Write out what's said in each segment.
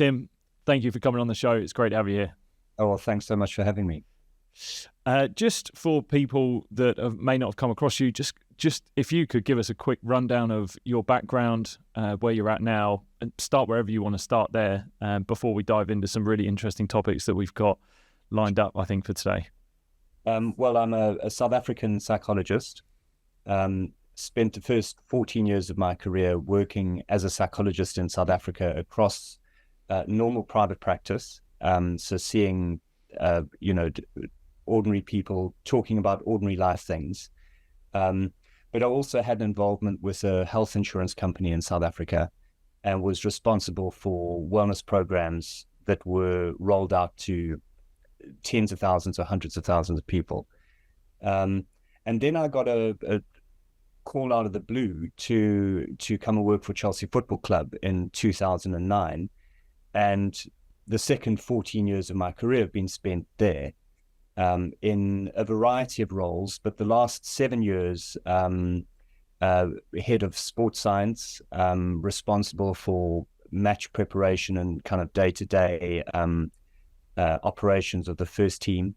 Tim, thank you for coming on the show. It's great to have you here. Oh, well, thanks so much for having me. Just for people that may not have come across you, just if you could give us a quick rundown of your background, where you're at now, and start wherever you want to start there, before we dive into some really interesting topics that we've got lined up, I think, for today. Well, I'm a South African psychologist. Spent the first 14 years of my career working as a psychologist in South Africa across normal private practice. So seeing, ordinary people talking about ordinary life things. But I also had an involvement with a health insurance company in South Africa and was responsible for wellness programs that were rolled out to tens of thousands or hundreds of thousands of people. And then I got a call out of the blue to come and work for Chelsea Football Club in 2009. And the second 14 years of my career have been spent there, in a variety of roles, but the last 7 years, head of sports science, responsible for match preparation and kind of day-to-day operations of the first team.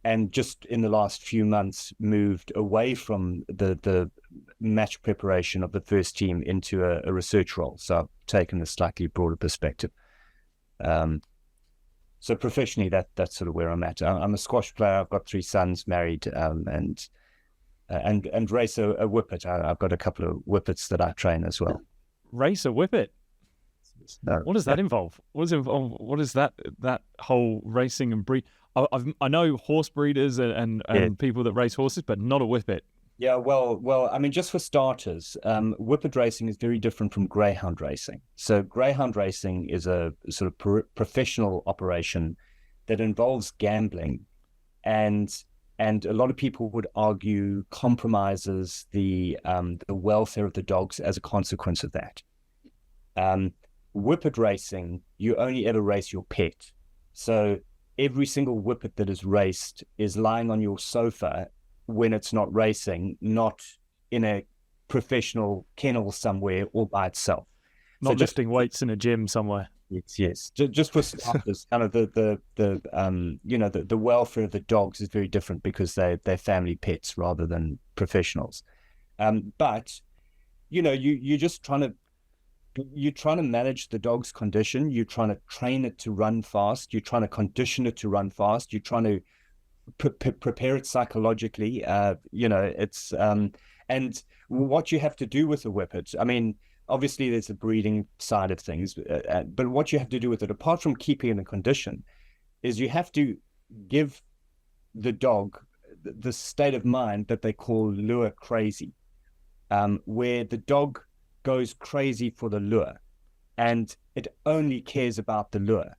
And just in the last few months, moved away from the match preparation of the first team into a research role. So I've taken a slightly broader perspective. So professionally, that's sort of where I'm at. I'm a squash player. I've got 3 sons, married, and race a Whippet. I've got a couple of Whippets that I train as well. Race a Whippet? No, what does that involve? What is that whole racing and breed? I know horse breeders and people that race horses, but not a Whippet. Yeah, well, I mean, just for starters, Whippet racing is very different from greyhound racing. So greyhound racing is a sort of professional operation that involves gambling, and a lot of people would argue compromises the welfare of the dogs as a consequence of that. Whippet racing, you only ever race your pet. So every single Whippet that is raced is lying on your sofa when it's not racing, not in a professional kennel somewhere or by itself. Not lifting weights in a gym somewhere. Yes. Just for starters, kind of the welfare of the dogs is very different because they're family pets rather than professionals. But you're just trying to manage the dog's condition. You're trying to train it to run fast. You're trying to condition it to run fast. You're trying to prepare it psychologically. It's and what you have to do with a Whippet. I mean, obviously there's a breeding side of things, but what you have to do with it, apart from keeping it in condition, is you have to give the dog the state of mind that they call lure crazy, where the dog goes crazy for the lure and it only cares about the lure.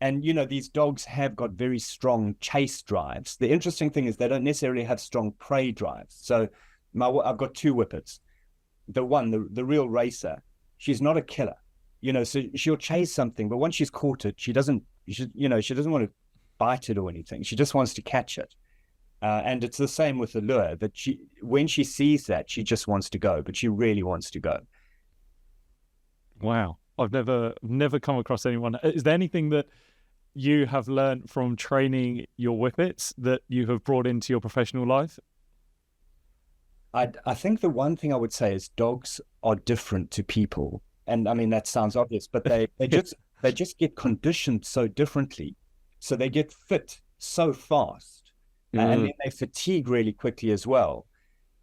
And, these dogs have got very strong chase drives. The interesting thing is they don't necessarily have strong prey drives. So I've got 2 Whippets. The one, the real racer, she's not a killer. So she'll chase something, but once she's caught it, she doesn't want to bite it or anything. She just wants to catch it. And it's the same with the lure, that when she sees that, she just wants to go, but she really wants to go. Wow. I've never come across anyone. Is there anything that you have learned from training your Whippets that you have brought into your professional life? I think the one thing I would say is dogs are different to people. And I mean, that sounds obvious, but they just get conditioned so differently. So they get fit so fast, and then they fatigue really quickly as well.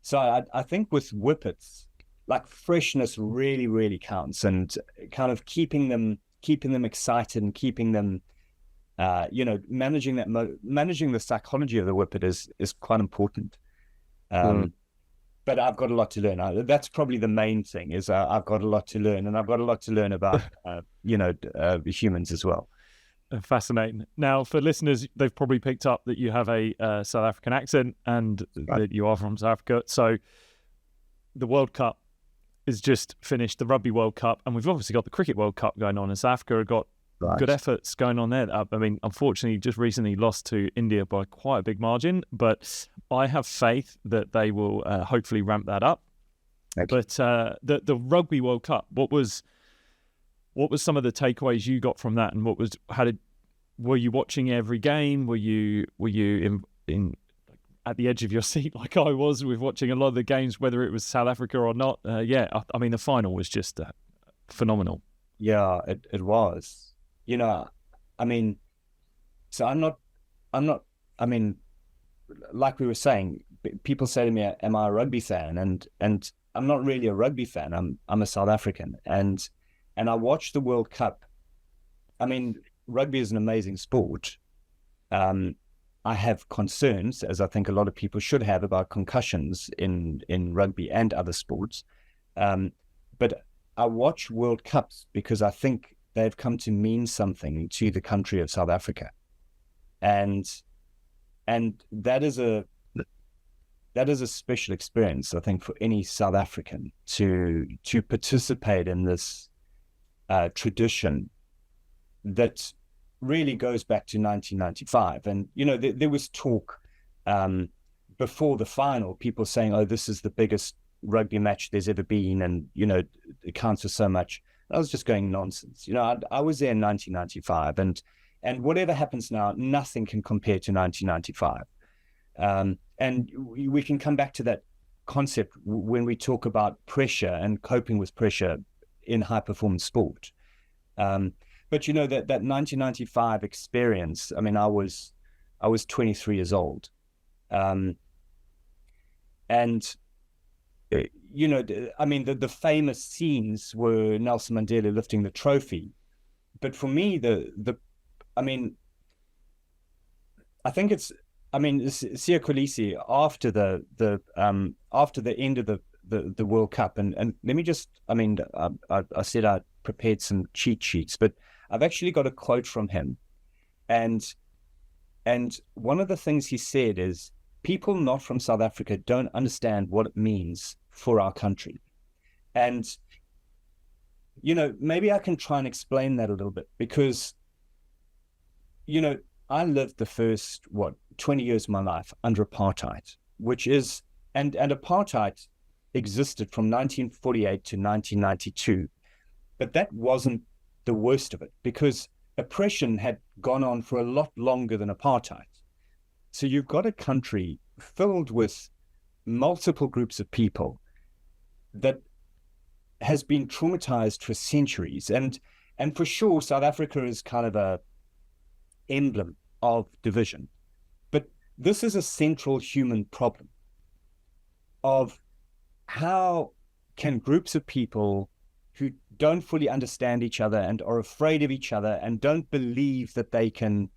So I think with Whippets, like, freshness really, really counts, and kind of keeping them excited and keeping them, managing the psychology of the Whippet is quite important. But I've got a lot to learn. That's probably the main thing, is I've got a lot to learn, and I've got a lot to learn about, humans as well. Fascinating. Now, for listeners, they've probably picked up that you have a South African accent and that you are from South Africa. So the World Cup is just finished, the Rugby World Cup, and we've obviously got the Cricket World Cup going on, and South Africa have got good efforts going on there. I mean, unfortunately, just recently lost to India by quite a big margin, but I have faith that they will hopefully ramp that up. But the Rugby World Cup, what was What was some of the takeaways you got from that, and were you watching every game? Were you in at the edge of your seat like I was with watching a lot of the games, whether it was South Africa or not? I mean, the final was just phenomenal. Yeah, it was. I mean, so I'm not, I mean, like we were saying, people say to me, am I a rugby fan? And I'm not really a rugby fan. I'm a South African. And I watched the World Cup. I mean, rugby is an amazing sport. I have concerns, as I think a lot of people should have, about concussions in rugby and other sports. But I watch World Cups because I think they've come to mean something to the country of South Africa. And that is a special experience, I think, for any South African to participate in this tradition that really goes back to 1995. And there was talk before the final, people saying, "Oh, this is the biggest rugby match there's ever been," and it counts for so much. I was just going nonsense. I was there in 1995, and whatever happens now, nothing can compare to 1995. And we can come back to that concept when we talk about pressure and coping with pressure in high performance sport. But that 1995 experience, I mean, I was 23 years old. And I mean, the famous scenes were Nelson Mandela lifting the trophy. But for me, I mean, I think Siya Kolisi after the end of the World Cup, and let me just, I mean, I said I prepared some cheat sheets, but I've actually got a quote from him, and one of the things he said is, people not from South Africa don't understand what it means for our country. And maybe I can try and explain that a little bit, because I lived the first 20 years of my life under apartheid, which is, and apartheid existed from 1948 to 1992, but that wasn't the worst of it, because oppression had gone on for a lot longer than apartheid. So you've got a country filled with multiple groups of people that has been traumatized for centuries, and for sure South Africa is kind of a emblem of division. But this is a central human problem of how can groups of people who don't fully understand each other and are afraid of each other and don't believe that they can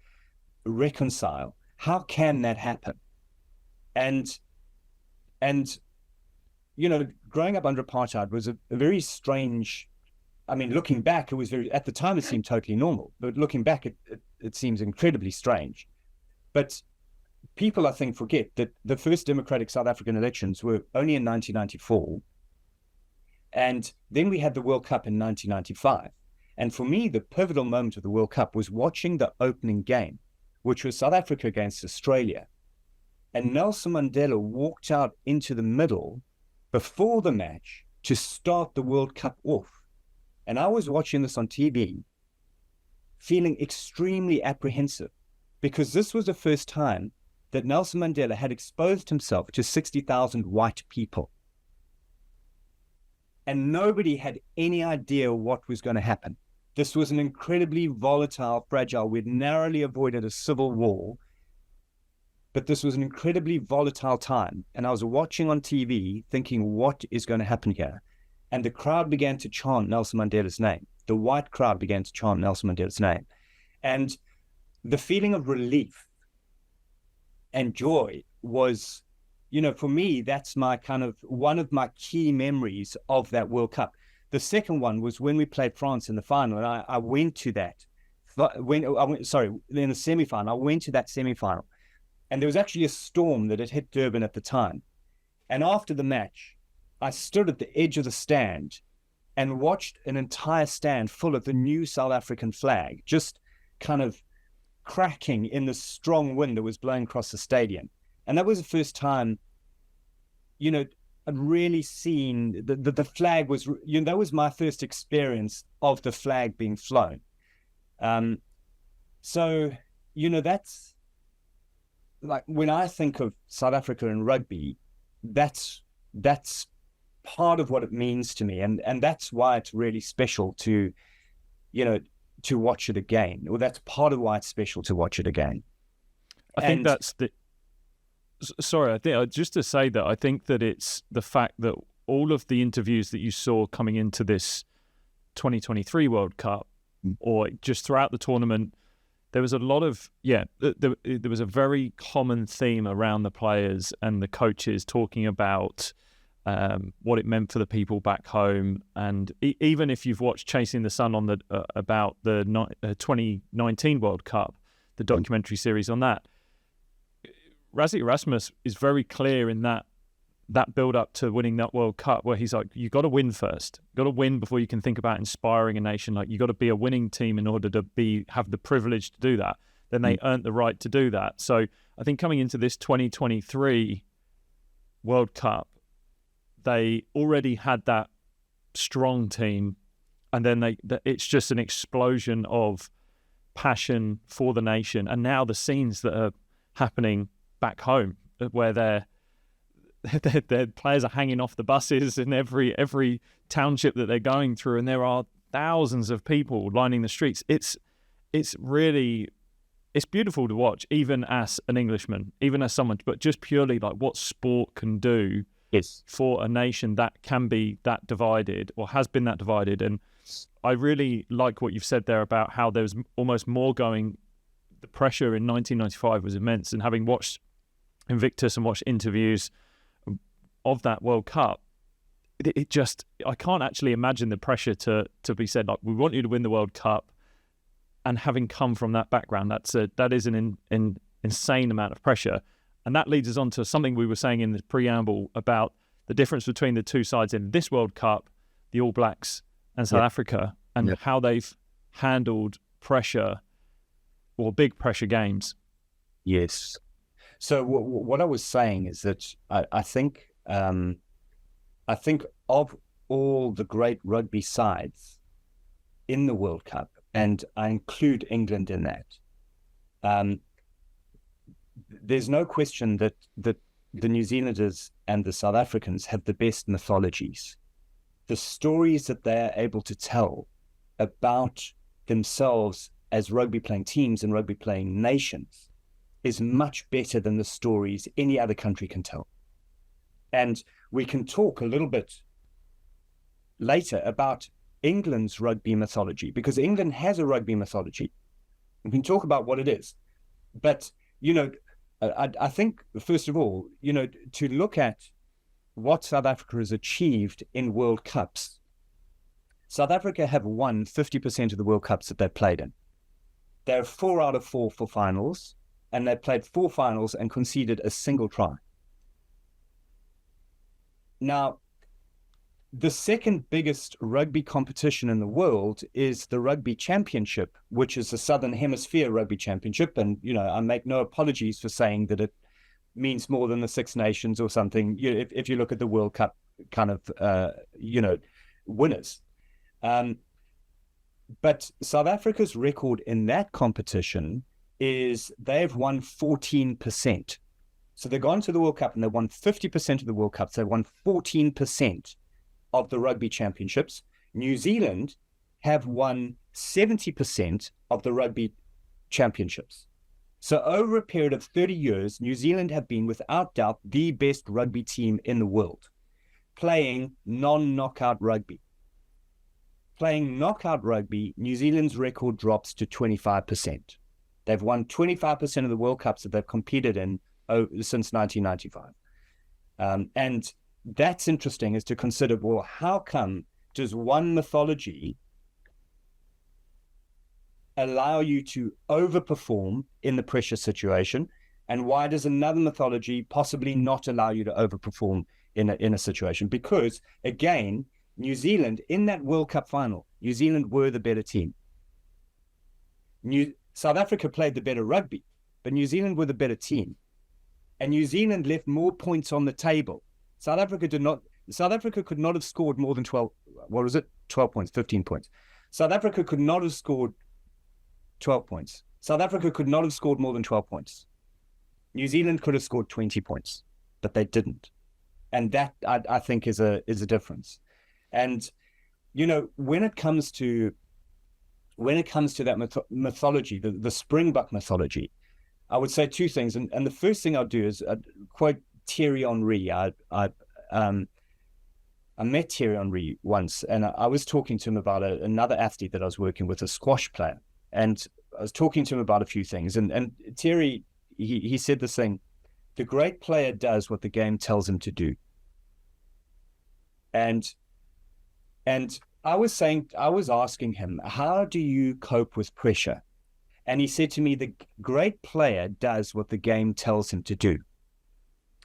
reconcile, how can that happen? And growing up under apartheid was a very strange, I mean, looking back, it was at the time it seemed totally normal, but looking back, it seems incredibly strange. But people, I think, forget that the first democratic South African elections were only in 1994. And then we had the World Cup in 1995. And for me, the pivotal moment of the World Cup was watching the opening game, which was South Africa against Australia. And Nelson Mandela walked out into the middle before the match to start the World Cup off. And I was watching this on TV, feeling extremely apprehensive, because this was the first time that Nelson Mandela had exposed himself to 60,000 white people. And nobody had any idea what was going to happen. This was an incredibly volatile, fragile, we'd narrowly avoided a civil war, but this was an incredibly volatile time. And I was watching on TV thinking, what is going to happen here? And the crowd began to chant Nelson Mandela's name. The white crowd began to chant Nelson Mandela's name. And the feeling of relief and joy was, for me, that's my kind of one of my key memories of that World Cup. The second one was when we played France in the final, and I went to that. In the semi-final, I went to that semi-final, and there was actually a storm that had hit Durban at the time. And after the match, I stood at the edge of the stand and watched an entire stand full of the new South African flag, just kind of cracking in the strong wind that was blowing across the stadium. And that was the first time, really seen the flag was, that was my first experience of the flag being flown. So, that's like, when I think of South Africa and rugby, that's part of what it means to me. And that's why it's really special to watch it again, or that's part of why it's special to watch it again. I think that's sorry, I think just to say that I think that it's the fact that all of the interviews that you saw coming into this 2023 World Cup, or just throughout the tournament, there was a lot of, there was a very common theme around the players and the coaches talking about what it meant for the people back home. And even if you've watched Chasing the Sun on about the 2019 World Cup, the documentary series on that, Rassie Erasmus is very clear in that build up to winning that World Cup, where he's like, you got to win first. You got to win before you can think about inspiring a nation. Like, you got to be a winning team in order to have the privilege to do that. Then they earned the right to do that. So I think coming into this 2023 World Cup, they already had that strong team, and then it's just an explosion of passion for the nation. And now the scenes that are happening back home, where their players are hanging off the buses in every township that they're going through, and there are thousands of people lining the streets. It's beautiful to watch, even as an Englishman, even as someone, but just purely like what sport can do for a nation that can be that divided, or has been that divided. And I really like what you've said there about how there was almost more going. The pressure in 1995 was immense, and having watched Invictus and watched interviews of that World Cup, it just, I can't actually imagine the pressure to be said, like, we want you to win the World Cup, and having come from that background, that is an insane amount of pressure. And that leads us on to something we were saying in the preamble about the difference between the two sides in this World Cup, the All Blacks and South Africa, and how they've handled pressure, or big pressure games. Yes. So what I was saying is that I think of all the great rugby sides in the World Cup, and I include England in that, there's no question that the New Zealanders and the South Africans have the best mythologies. The stories that they're able to tell about themselves as rugby playing teams and rugby playing nations is much better than the stories any other country can tell. And we can talk a little bit later about England's rugby mythology, because England has a rugby mythology. We can talk about what it is. But, I think, first of all, to look at what South Africa has achieved in World Cups. South Africa have won 50% of the World Cups that they've played in. They're 4 out of 4 for finals, and they played 4 finals and conceded a single try. Now, the second biggest rugby competition in the world is the Rugby Championship, which is the Southern Hemisphere Rugby Championship. And, I make no apologies for saying that it means more than the Six Nations or something, if you look at the World Cup kind of, winners. But South Africa's record in that competition is they've won 14%. So they've gone to the World Cup and they won 50% of the World Cups. They won 14% of the Rugby Championships. New Zealand have won 70% of the Rugby Championships. So over a period of 30 years, New Zealand have been, without doubt, the best rugby team in the world, playing non-knockout rugby. Playing knockout rugby, New Zealand's record drops to 25%. They've won 25% of the World Cups that they've competed in since 1995. And that's interesting, is to consider, well, how come does one mythology allow you to overperform in the pressure situation, and why does another mythology possibly not allow you to overperform in a situation? Because, again, New Zealand, in that World Cup final, New Zealand were the better team. South Africa played the better rugby, but New Zealand were the better team. And New Zealand left more points on the table South Africa could not have scored more than 12. What was it? 12 points, 15 points. South Africa could not have scored 12 points. South Africa could not have scored more than 12 points. New Zealand could have scored 20 points, but they didn't. And that, I think, is a difference. And, you know, when it comes to that mythology, the Springbok mythology, I would say two things. And the first thing I'll do is quote Thierry Henry. I met Thierry Henry once, and I was talking to him about another athlete that I was working with, a squash player. And I was talking to him about a few things. And Thierry, he said this thing: the great player does what the game tells him to do. And I was asking him, how do you cope with pressure? And he said to me, the great player does what the game tells him to do.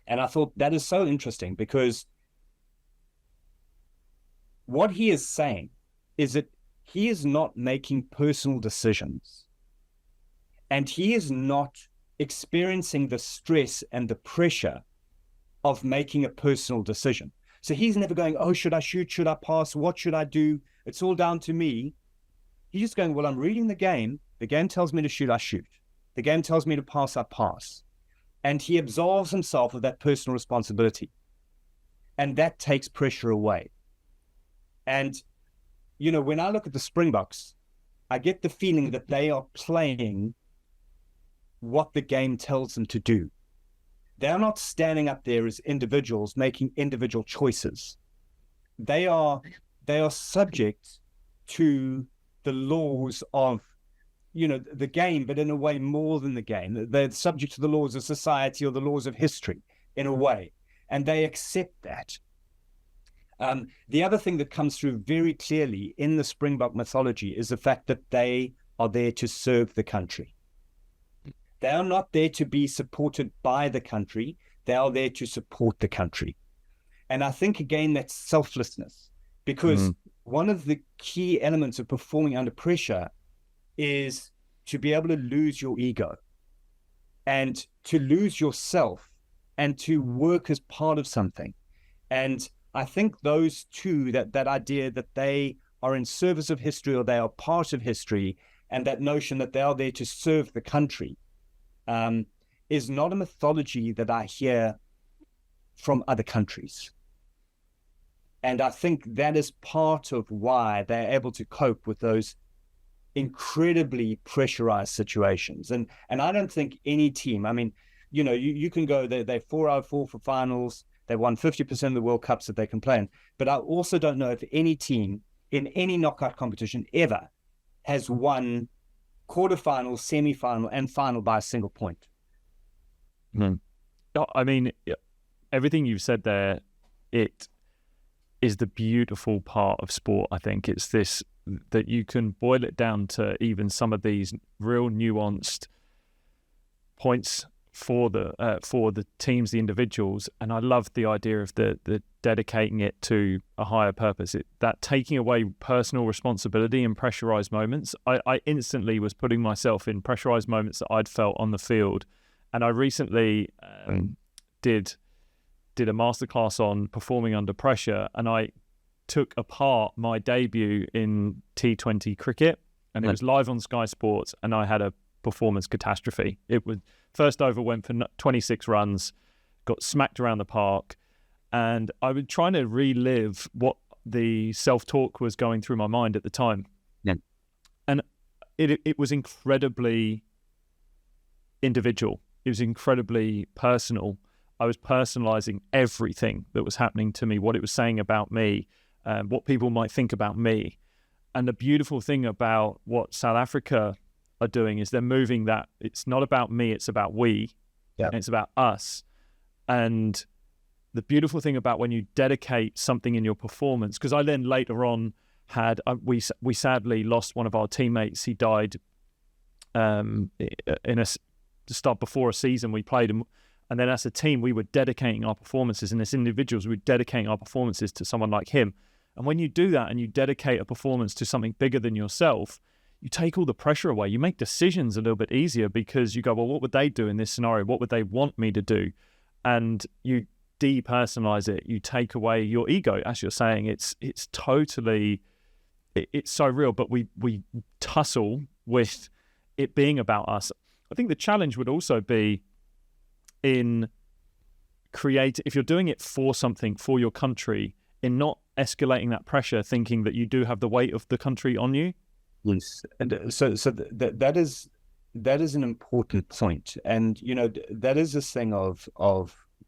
And I thought that is so interesting, because what he is saying is that he is not making personal decisions, and he is not experiencing the stress and the pressure of making a personal decision. So he's never going, oh, should I shoot? Should I pass? What should I do? It's all down to me. He's just going, well, I'm reading the game. The game tells me to shoot, I shoot. The game tells me to pass, I pass. And he absolves himself of that personal responsibility. And that takes pressure away. And, you know, when I look at the Springboks, I get the feeling that they are playing what the game tells them to do. They're not standing up there as individuals making individual choices. They are subject to the laws of, you know, the game, but in a way more than the game. They're subject to the laws of society or the laws of history in a way, and they accept that. The other thing that comes through very clearly in the Springbok mythology is the fact that they are there to serve the country. They are not there to be supported by the country. They are there to support the country. And I think, again, that's selflessness, because one of the key elements of performing under pressure is to be able to lose your ego and to lose yourself and to work as part of something. And I think those two, that idea that they are in service of history or they are part of history, and that notion that they are there to serve the country, is not a mythology that I hear from other countries. And I think that is part of why they're able to cope with those incredibly pressurized situations. And I don't think any team, I mean, you know, you can go, they're 4-0-4 for finals, they won 50% of the World Cups that they can play in. But I also don't know if any team in any knockout competition ever has won quarterfinal, semi-final, and final by a single point. I mean, everything you've said there, it is the beautiful part of sport. I think it's this, that you can boil it down to even some of these real nuanced points for the teams, the individuals. And I love the idea of the dedicating it to a higher purpose, that taking away personal responsibility in pressurized moments. I instantly was putting myself in pressurized moments that I'd felt on the field. And I recently did a masterclass on performing under pressure, and I took apart my debut in T20 cricket, and it was live on Sky Sports, and I had a performance catastrophe. It was, first over went for 26 runs, got smacked around the park, and I was trying to relive what the self-talk was going through my mind at the time. Yeah. And it was incredibly individual. It was incredibly personal. I was personalizing everything that was happening to me, what it was saying about me, what people might think about me. And the beautiful thing about what South Africa are doing is they're moving that. It's not about me, it's about we. Yeah. And it's about us. And the beautiful thing about when you dedicate something in your performance, because I then later on had, we sadly lost one of our teammates. He died to start before a season we played, and then as a team we were dedicating our performances, and as individuals we were dedicating our performances to someone like him. And when you do that and you dedicate a performance to something bigger than yourself, you take all the pressure away. You make decisions a little bit easier, because you go, well, what would they do in this scenario? What would they want me to do? And you depersonalize it, you take away your ego. As you're saying, it's totally, it's so real, but we tussle with it being about us. I think the challenge would also be in if you're doing it for something, for your country, in not escalating that pressure, thinking that you do have the weight of the country on you. Yes, and that is an important point, and that is this thing of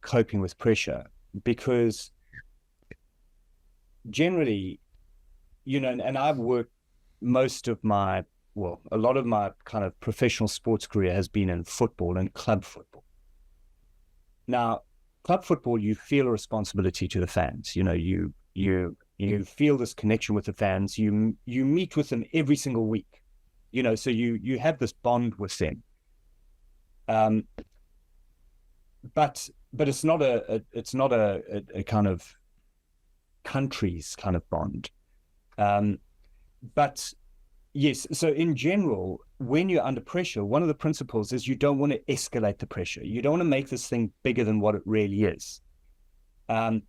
coping with pressure, because generally, and I've worked a lot of my kind of professional sports career has been in football and club football. Now, club football, you feel a responsibility to the fans. You feel this connection with the fans. You meet with them every single week. So you have this bond with them. But it's not a kind of country's kind of bond. But yes, so in general, when you're under pressure, one of the principles is you don't want to escalate the pressure. You don't want to make this thing bigger than what it really is. And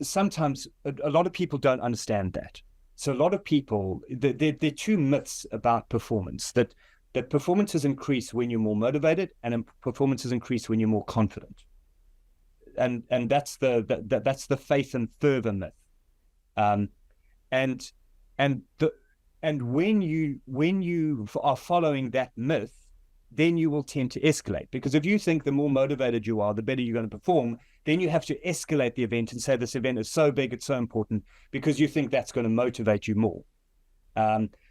sometimes a lot of people don't understand that. So a lot of people, there are two myths about performance, that performances increase when you're more motivated, and performances increase when you're more confident. And that's the faith and fervor myth. And when you are following that myth, then you will tend to escalate, because if you think the more motivated you are, the better you're going to perform, then you have to escalate the event and say this event is so big, it's so important, because you think that's going to motivate you more.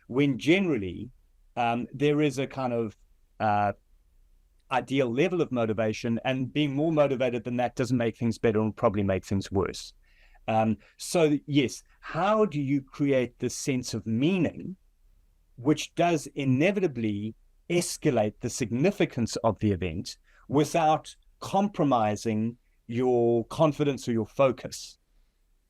When generally there is a kind of ideal level of motivation, and being more motivated than that doesn't make things better and probably make things worse. So yes, how do you create this sense of meaning, which does inevitably escalate the significance of the event without compromising your confidence or your focus?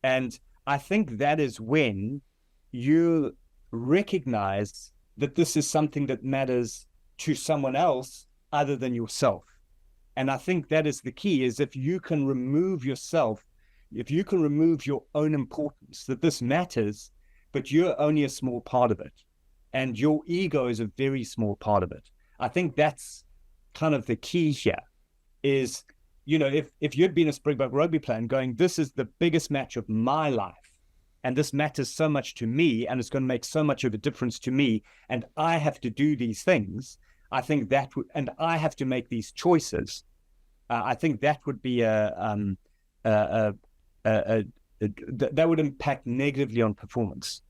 And I think that is when you recognize that this is something that matters to someone else other than yourself. And I think that is the key, is if you can remove yourself, if you can remove your own importance, that this matters, but you're only a small part of it, and your ego is a very small part of it. I think that's kind of the key here, is, if you'd been a Springbok rugby player and going, this is the biggest match of my life, and this matters so much to me, and it's going to make so much of a difference to me, and I have to do these things, I think that would, and I have to make these choices. I think that would be that would impact negatively on performance.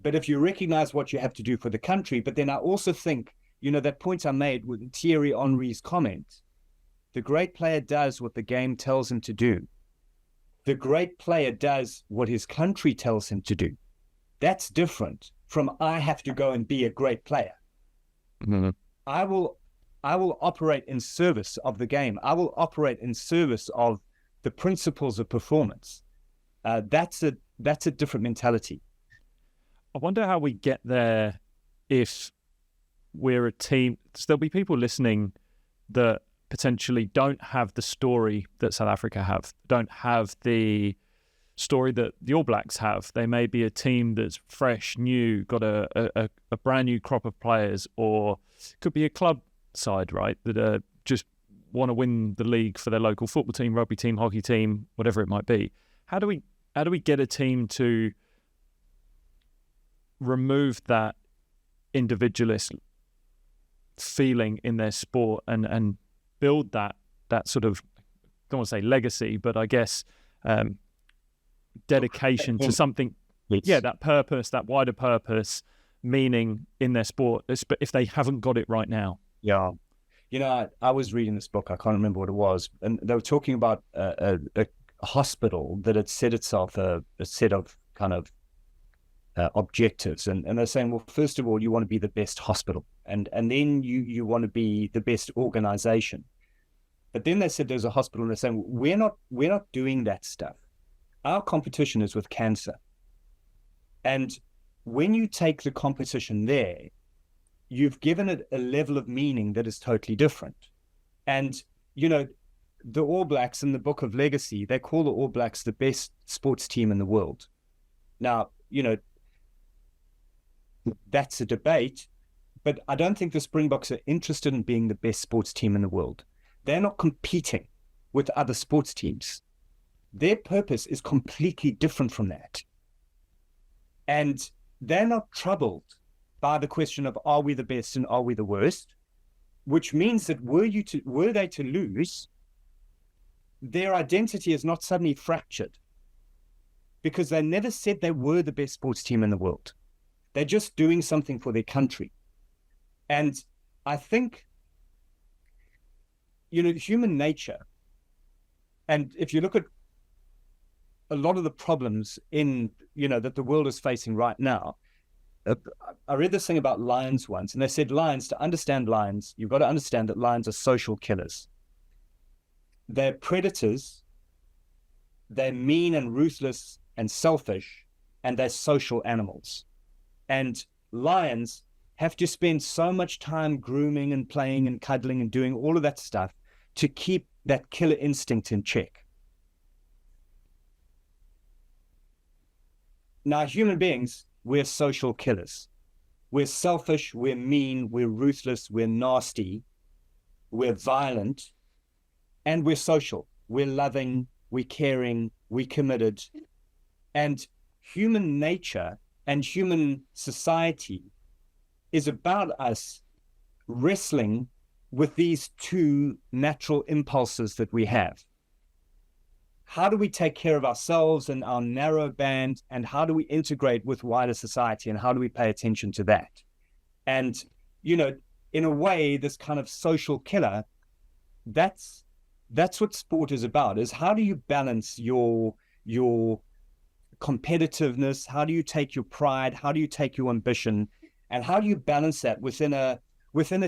But if you recognize what you have to do for the country, but then I also think, that point I made with Thierry Henry's comment, the great player does what the game tells him to do. The great player does what his country tells him to do. That's different from I have to go and be a great player. Mm-hmm. I will operate in service of the game. I will operate in service of the principles of performance. That's a different mentality. I wonder how we get there if we're a team. There'll be people listening that potentially don't have the story that South Africa have, don't have the story that the All Blacks have. They may be a team that's fresh, new, got a brand new crop of players, or could be a club side, right, that just want to win the league for their local football team, rugby team, hockey team, whatever it might be. How do we get a team to remove that individualist feeling in their sport and build that sort of, I don't want to say legacy, but I guess dedication to something, that purpose, that wider purpose, meaning in their sport, if they haven't got it right now? Yeah. I was reading this book, I can't remember what it was, and they were talking about a hospital that had set itself a set of kind of objectives, and they're saying, well, first of all, you want to be the best hospital, and then you want to be the best organization. But then they said there's a hospital, and they're saying, we're not doing that stuff. Our competition is with cancer. And when you take the competition there, you've given it a level of meaning that is totally different. And the All Blacks in the Book of Legacy, they call the All Blacks the best sports team in the world. Now, that's a debate, but I don't think the Springboks are interested in being the best sports team in the world. They're not competing with other sports teams. Their purpose is completely different from that. And they're not troubled by the question of, are we the best and are we the worst? Which means that were they to lose, their identity is not suddenly fractured, because they never said they were the best sports team in the world. They're just doing something for their country. And I think, human nature, and if you look at a lot of the problems that the world is facing right now, I read this thing about lions once, and they said to understand lions, you've got to understand that lions are social killers. They're predators, they're mean and ruthless and selfish, and they're social animals. And lions have to spend so much time grooming and playing and cuddling and doing all of that stuff to keep that killer instinct in check. Now, human beings, we're social killers. We're selfish, we're mean, we're ruthless, we're nasty, we're violent, and we're social. We're loving, we're caring, we're committed. And human nature and human society is about us wrestling with these two natural impulses that we have. How do we take care of ourselves and our narrow band, and how do we integrate with wider society, and how do we pay attention to that? And, in a way, this kind of social killer, that's what sport is about, is how do you balance your competitiveness? How do you take your pride? How do you take your ambition? And how do you balance that within a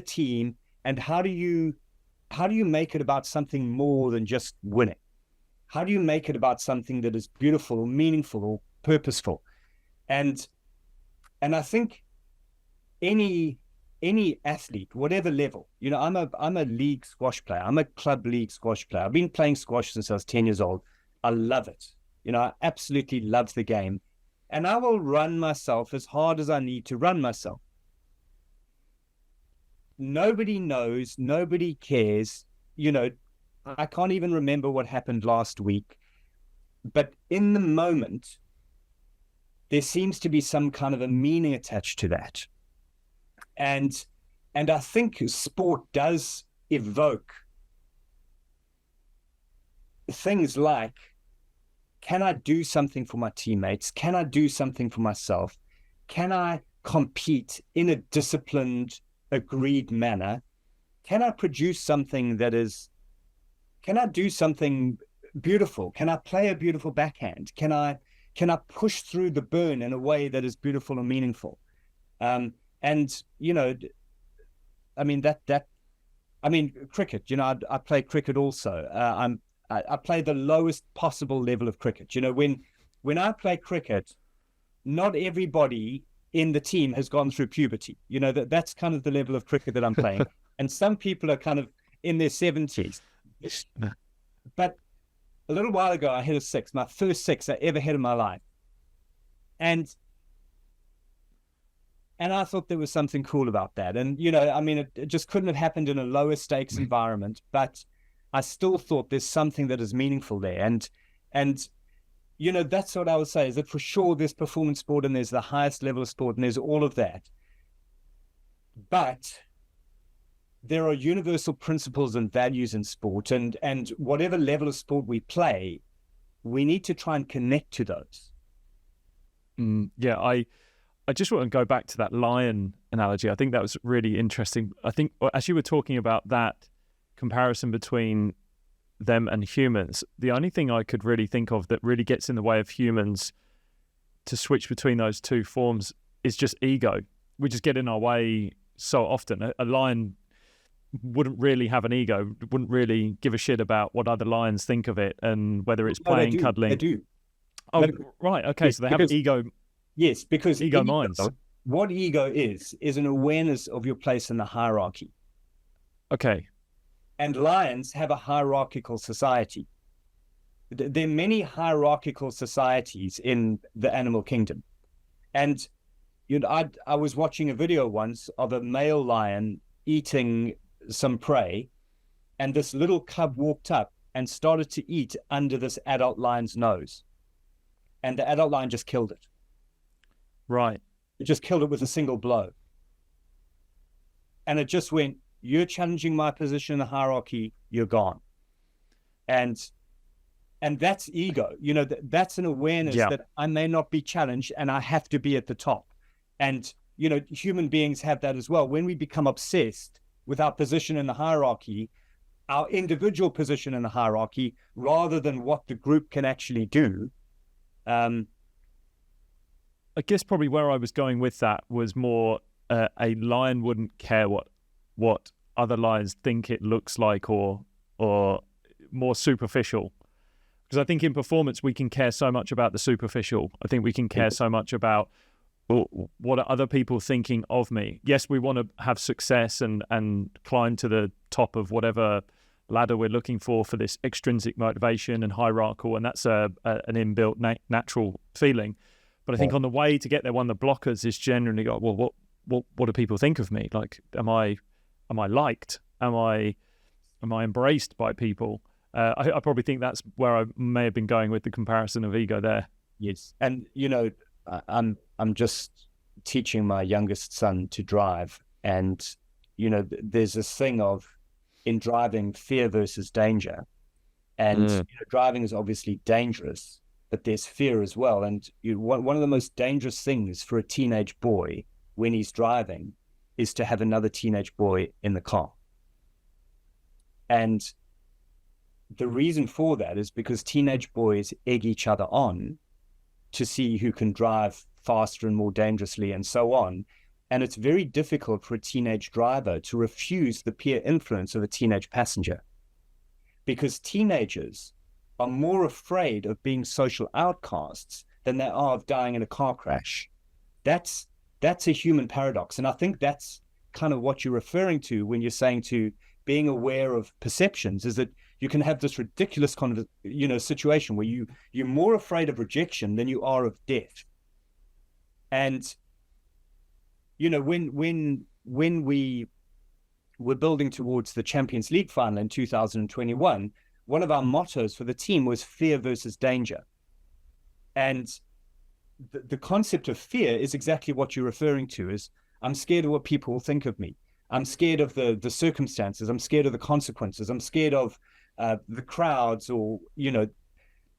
team? And how do you make it about something more than just winning? How do you make it about something that is beautiful or meaningful or purposeful? And I think any athlete, whatever level, I'm a league squash player. I'm a club league squash player. I've been playing squash since I was 10 years old. I love it. I absolutely love the game. And I will run myself as hard as I need to run myself. Nobody knows, nobody cares, I can't even remember what happened last week, but in the moment, there seems to be some kind of a meaning attached to that. And I think sport does evoke things like, can I do something for my teammates? Can I do something for myself? Can I compete in a disciplined, agreed manner? Can I produce something can I do something beautiful? Can I play a beautiful backhand? Can I push through the burn in a way that is beautiful and meaningful? Cricket, I play cricket also. I play the lowest possible level of cricket. When I play cricket, not everybody in the team has gone through puberty. That's kind of the level of cricket that I'm playing. And some people are kind of in their 70s. But a little while ago, I hit a six, my first six I ever hit in my life. And I thought there was something cool about that. And, it just couldn't have happened in a lower stakes environment, but I still thought there's something that is meaningful there. And that's what I would say, is that for sure there's performance sport and there's the highest level of sport and there's all of that. But there are universal principles and values in sport, and whatever level of sport we play, we need to try and connect to those. Yeah, I just want to go back to that lion analogy. I think that was really interesting. I think as you were talking about that comparison between them and humans, the only thing I could really think of that really gets in the way of humans to switch between those two forms is just ego. We just get in our way so often. A lion wouldn't really have an ego, wouldn't really give a shit about what other lions think of it and whether it's playing, cuddling. They do. Oh, right. Okay, so they have ego. Yes, because ego minds. What ego is an awareness of your place in the hierarchy. Okay. And lions have a hierarchical society. There are many hierarchical societies in the animal kingdom. And I was watching a video once of a male lion eating some prey, and this little cub walked up and started to eat under this adult lion's nose. And the adult lion just killed it. Right. It just killed it with a single blow. And it just went, you're challenging my position in the hierarchy, you're gone. And that's ego. That's an awareness that I may not be challenged and I have to be at the top. And, human beings have that as well. When we become obsessed with our position in the hierarchy, our individual position in the hierarchy, rather than what the group can actually do. I guess probably where I was going with that was more a lion wouldn't care what other lions think it looks like, or more superficial. Because I think in performance we can care so much about the superficial. I think we can care so much about what are other people thinking of me. Yes, we want to have success and climb to the top of whatever ladder we're looking for this extrinsic motivation and hierarchical, and that's an inbuilt natural feeling. But I think on the way to get there, one of the blockers is generally, what do people think of me? Like, am I liked? Am I embraced by people? I probably think that's where I may have been going with the comparison of ego there. Yes, and I'm just teaching my youngest son to drive, and there's this thing of, in driving, fear versus danger, and driving is obviously dangerous, but there's fear as well. And one of the most dangerous things for a teenage boy when he's driving is to have another teenage boy in the car. And the reason for that is because teenage boys egg each other on to see who can drive faster and more dangerously and so on. And it's very difficult for a teenage driver to refuse the peer influence of a teenage passenger, because teenagers are more afraid of being social outcasts than they are of dying in a car crash. That's a human paradox. And I think that's kind of what you're referring to when you're saying to being aware of perceptions, is that you can have this ridiculous kind of, situation where you're more afraid of rejection than you are of death. And, when we were building towards the Champions League final in 2021, one of our mottos for the team was fear versus danger. And the concept of fear is exactly what you're referring to, is I'm scared of what people will think of me. I'm scared of the circumstances. I'm scared of the consequences. I'm scared of the crowds, or,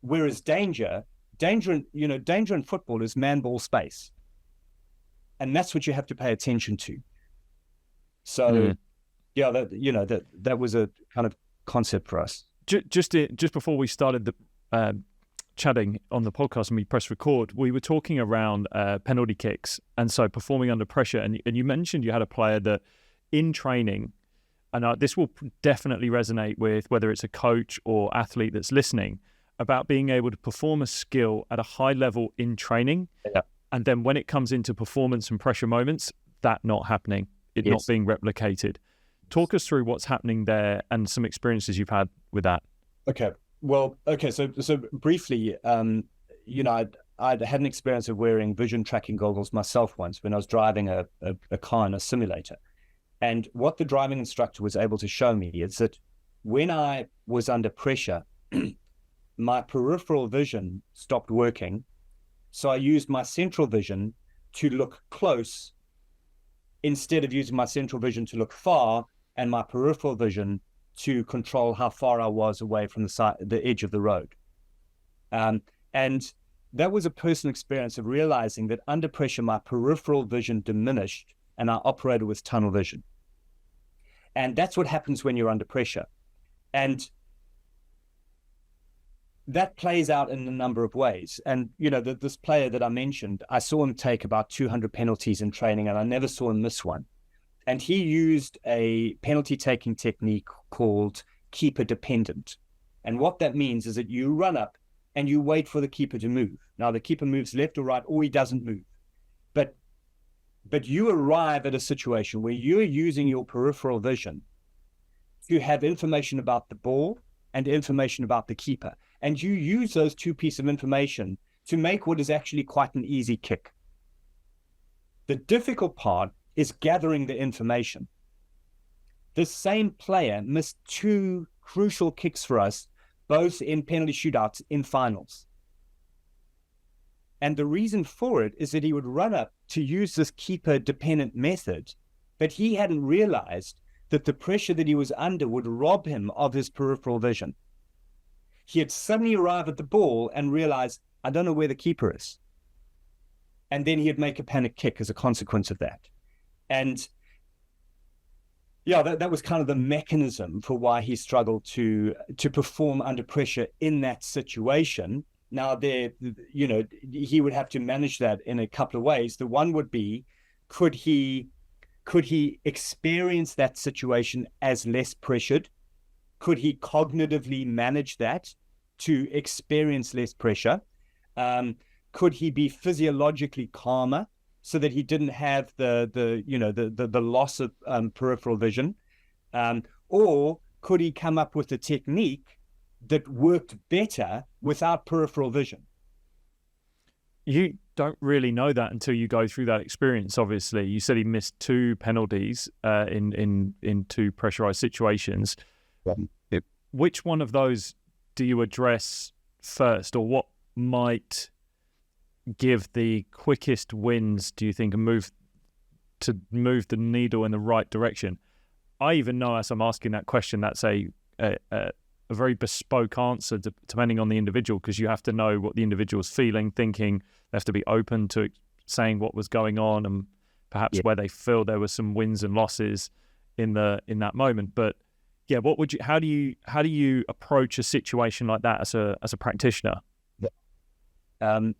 whereas danger in football is man ball space. And that's what you have to pay attention to. So, that was a kind of concept for us. Just before we started the chatting on the podcast and we pressed record, we were talking around penalty kicks, and so performing under pressure. And you mentioned you had a player that in training, and this will definitely resonate with whether it's a coach or athlete that's listening, about being able to perform a skill at a high level in training. Yeah. And then when it comes into performance and pressure moments, that not happening, it not being replicated. Talk us through what's happening there and some experiences you've had with that. Okay. Well, so briefly, I'd had an experience of wearing vision tracking goggles myself once when I was driving a car in a simulator. And what the driving instructor was able to show me is that when I was under pressure, my peripheral vision stopped working. So I used my central vision to look close instead of using my central vision to look far, and my peripheral vision to control how far I was away from the edge of the road. And that was a personal experience of realizing that under pressure, my peripheral vision diminished and I operated with tunnel vision. And that's what happens when you're under pressure. And that plays out in a number of ways. And, this player that I mentioned, I saw him take about 200 penalties in training, and I never saw him miss one. And he used a penalty taking technique called keeper dependent. And what that means is that you run up and you wait for the keeper to move. Now, the keeper moves left or right, or he doesn't move. But you arrive at a situation where you're using your peripheral vision to have information about the ball and information about the keeper. And you use those two pieces of information to make what is actually quite an easy kick. The difficult part is gathering the information. This same player missed two crucial kicks for us, both in penalty shootouts in finals. And the reason for it is that he would run up to use this keeper-dependent method, but he hadn't realized that the pressure that he was under would rob him of his peripheral vision. He had suddenly arrived at the ball and realized, I don't know where the keeper is. And then he'd make a panic kick as a consequence of that. And yeah, that was kind of the mechanism for why he struggled to perform under pressure in that situation. Now, he would have to manage that in a couple of ways. The one would be, could he experience that situation as less pressured? Could he cognitively manage that to experience less pressure? Could he be physiologically calmer so that he didn't have the loss of peripheral vision? Or could he come up with a technique that worked better without peripheral vision? You don't really know that until you go through that experience, obviously. You said he missed two penalties in two pressurized situations. Yep. Which one of those do you address first, or what might give the quickest wins, do you think, and move the needle in the right direction? I even know, as I'm asking that question, that's a very bespoke answer depending on the individual, because you have to know what the individual's feeling, thinking. They have to be open to saying what was going on and perhaps where they feel there were some wins and losses in that moment. But yeah, how do you approach a situation like that as a practitioner? It'll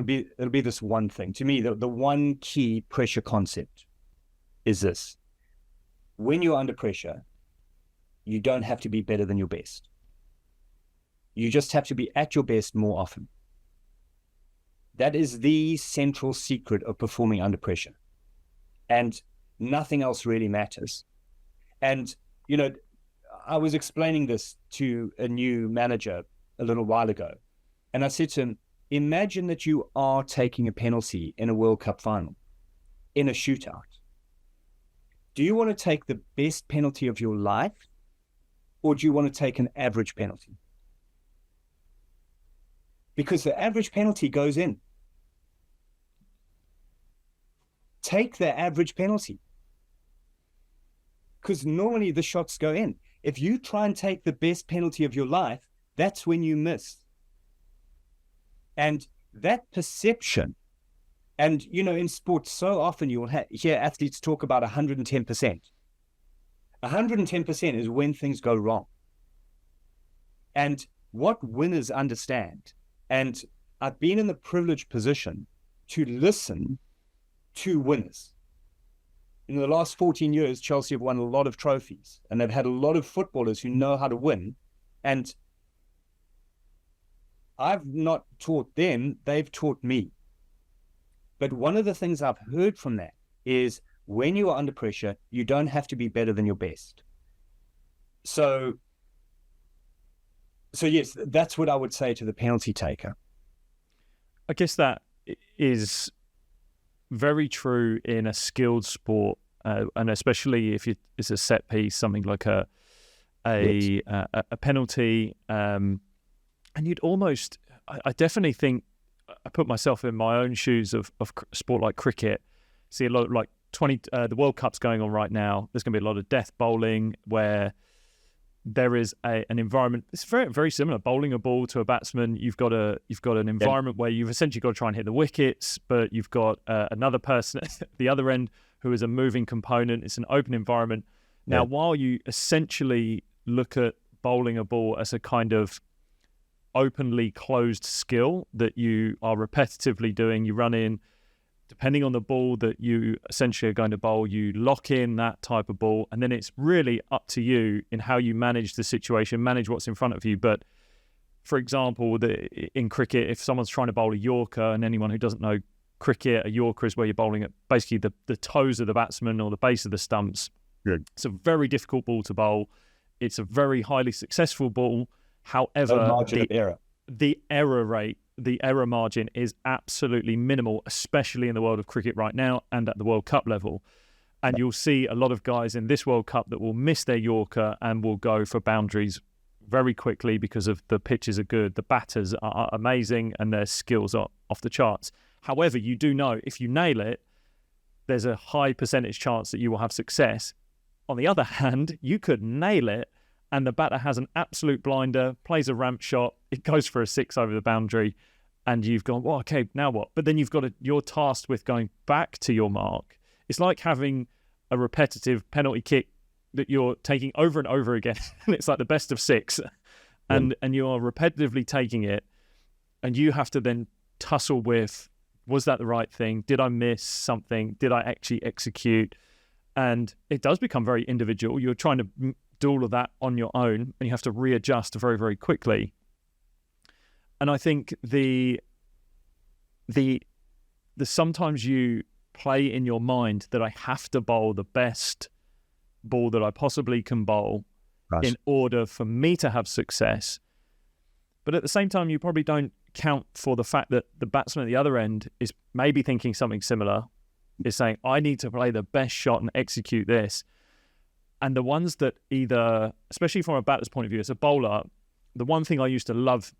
be this one thing. To me, the one key pressure concept is this: when you're under pressure, you don't have to be better than your best. You just have to be at your best more often. That is the central secret of performing under pressure. And nothing else really matters. And, I was explaining this to a new manager a little while ago. And I said to him, imagine that you are taking a penalty in a World Cup final, in a shootout. Do you want to take the best penalty of your life, or do you want to take an average penalty? Because the average penalty goes in. Take the average penalty. Because normally the shots go in. If you try and take the best penalty of your life, that's when you miss. And that perception, and in sports, so often you will hear athletes talk about 110%. 110% is when things go wrong. And what winners understand, and I've been in the privileged position to listen to winners. In the last 14 years, Chelsea have won a lot of trophies, and they've had a lot of footballers who know how to win. And I've not taught them, they've taught me. But one of the things I've heard from that is when you are under pressure, you don't have to be better than your best. So yes, that's what I would say to the penalty taker. I guess that is very true in a skilled sport, and especially if it's a set piece, something like a penalty. And you'd almost, I definitely think, I put myself in my own shoes of sport like cricket. See a lot of the World Cup's going on right now. There's going to be a lot of death bowling where there is an environment. It's very, very similar. Bowling a ball to a batsman, you've got an environment where you've essentially got to try and hit the wickets, but you've got another person at the other end who is a moving component. It's an open environment. Now, while you essentially look at bowling a ball as a kind of openly closed skill that you are repetitively doing, you run in, depending on the ball that you essentially are going to bowl, you lock in that type of ball, and then it's really up to you in how you manage the situation, manage what's in front of you. But for example, in cricket, if someone's trying to bowl a Yorker, and anyone who doesn't know cricket, a Yorker is where you're bowling at basically the toes of the batsman or the base of the stumps. Good. It's a very difficult ball to bowl. It's a very highly successful ball. However, No margin of error. The error rate, the error margin is absolutely minimal, especially in the world of cricket right now and at the World Cup level. And you'll see a lot of guys in this World Cup that will miss their Yorker and will go for boundaries very quickly because of the pitches are good, the batters are amazing, and their skills are off the charts. However, you do know if you nail it, there's a high percentage chance that you will have success. On the other hand, you could nail it and the batter has an absolute blinder, plays a ramp shot, it goes for a 6 over the boundary, and you've gone, well, okay, now what? But then you're tasked with going back to your mark. It's like having a repetitive penalty kick that you're taking over and over again. And it's like the best of 6. And you're repetitively taking it. And you have to then tussle with, was that the right thing? Did I miss something? Did I actually execute? And it does become very individual. You're trying to do all of that on your own, and you have to readjust very, very quickly. And I think the sometimes you play in your mind that I have to bowl the best ball that I possibly can bowl in order for me to have success. But at the same time, you probably don't count for the fact that the batsman at the other end is maybe thinking something similar, is saying, I need to play the best shot and execute this. And the ones that either, especially from a batter's point of view, as a bowler, the one thing I used to love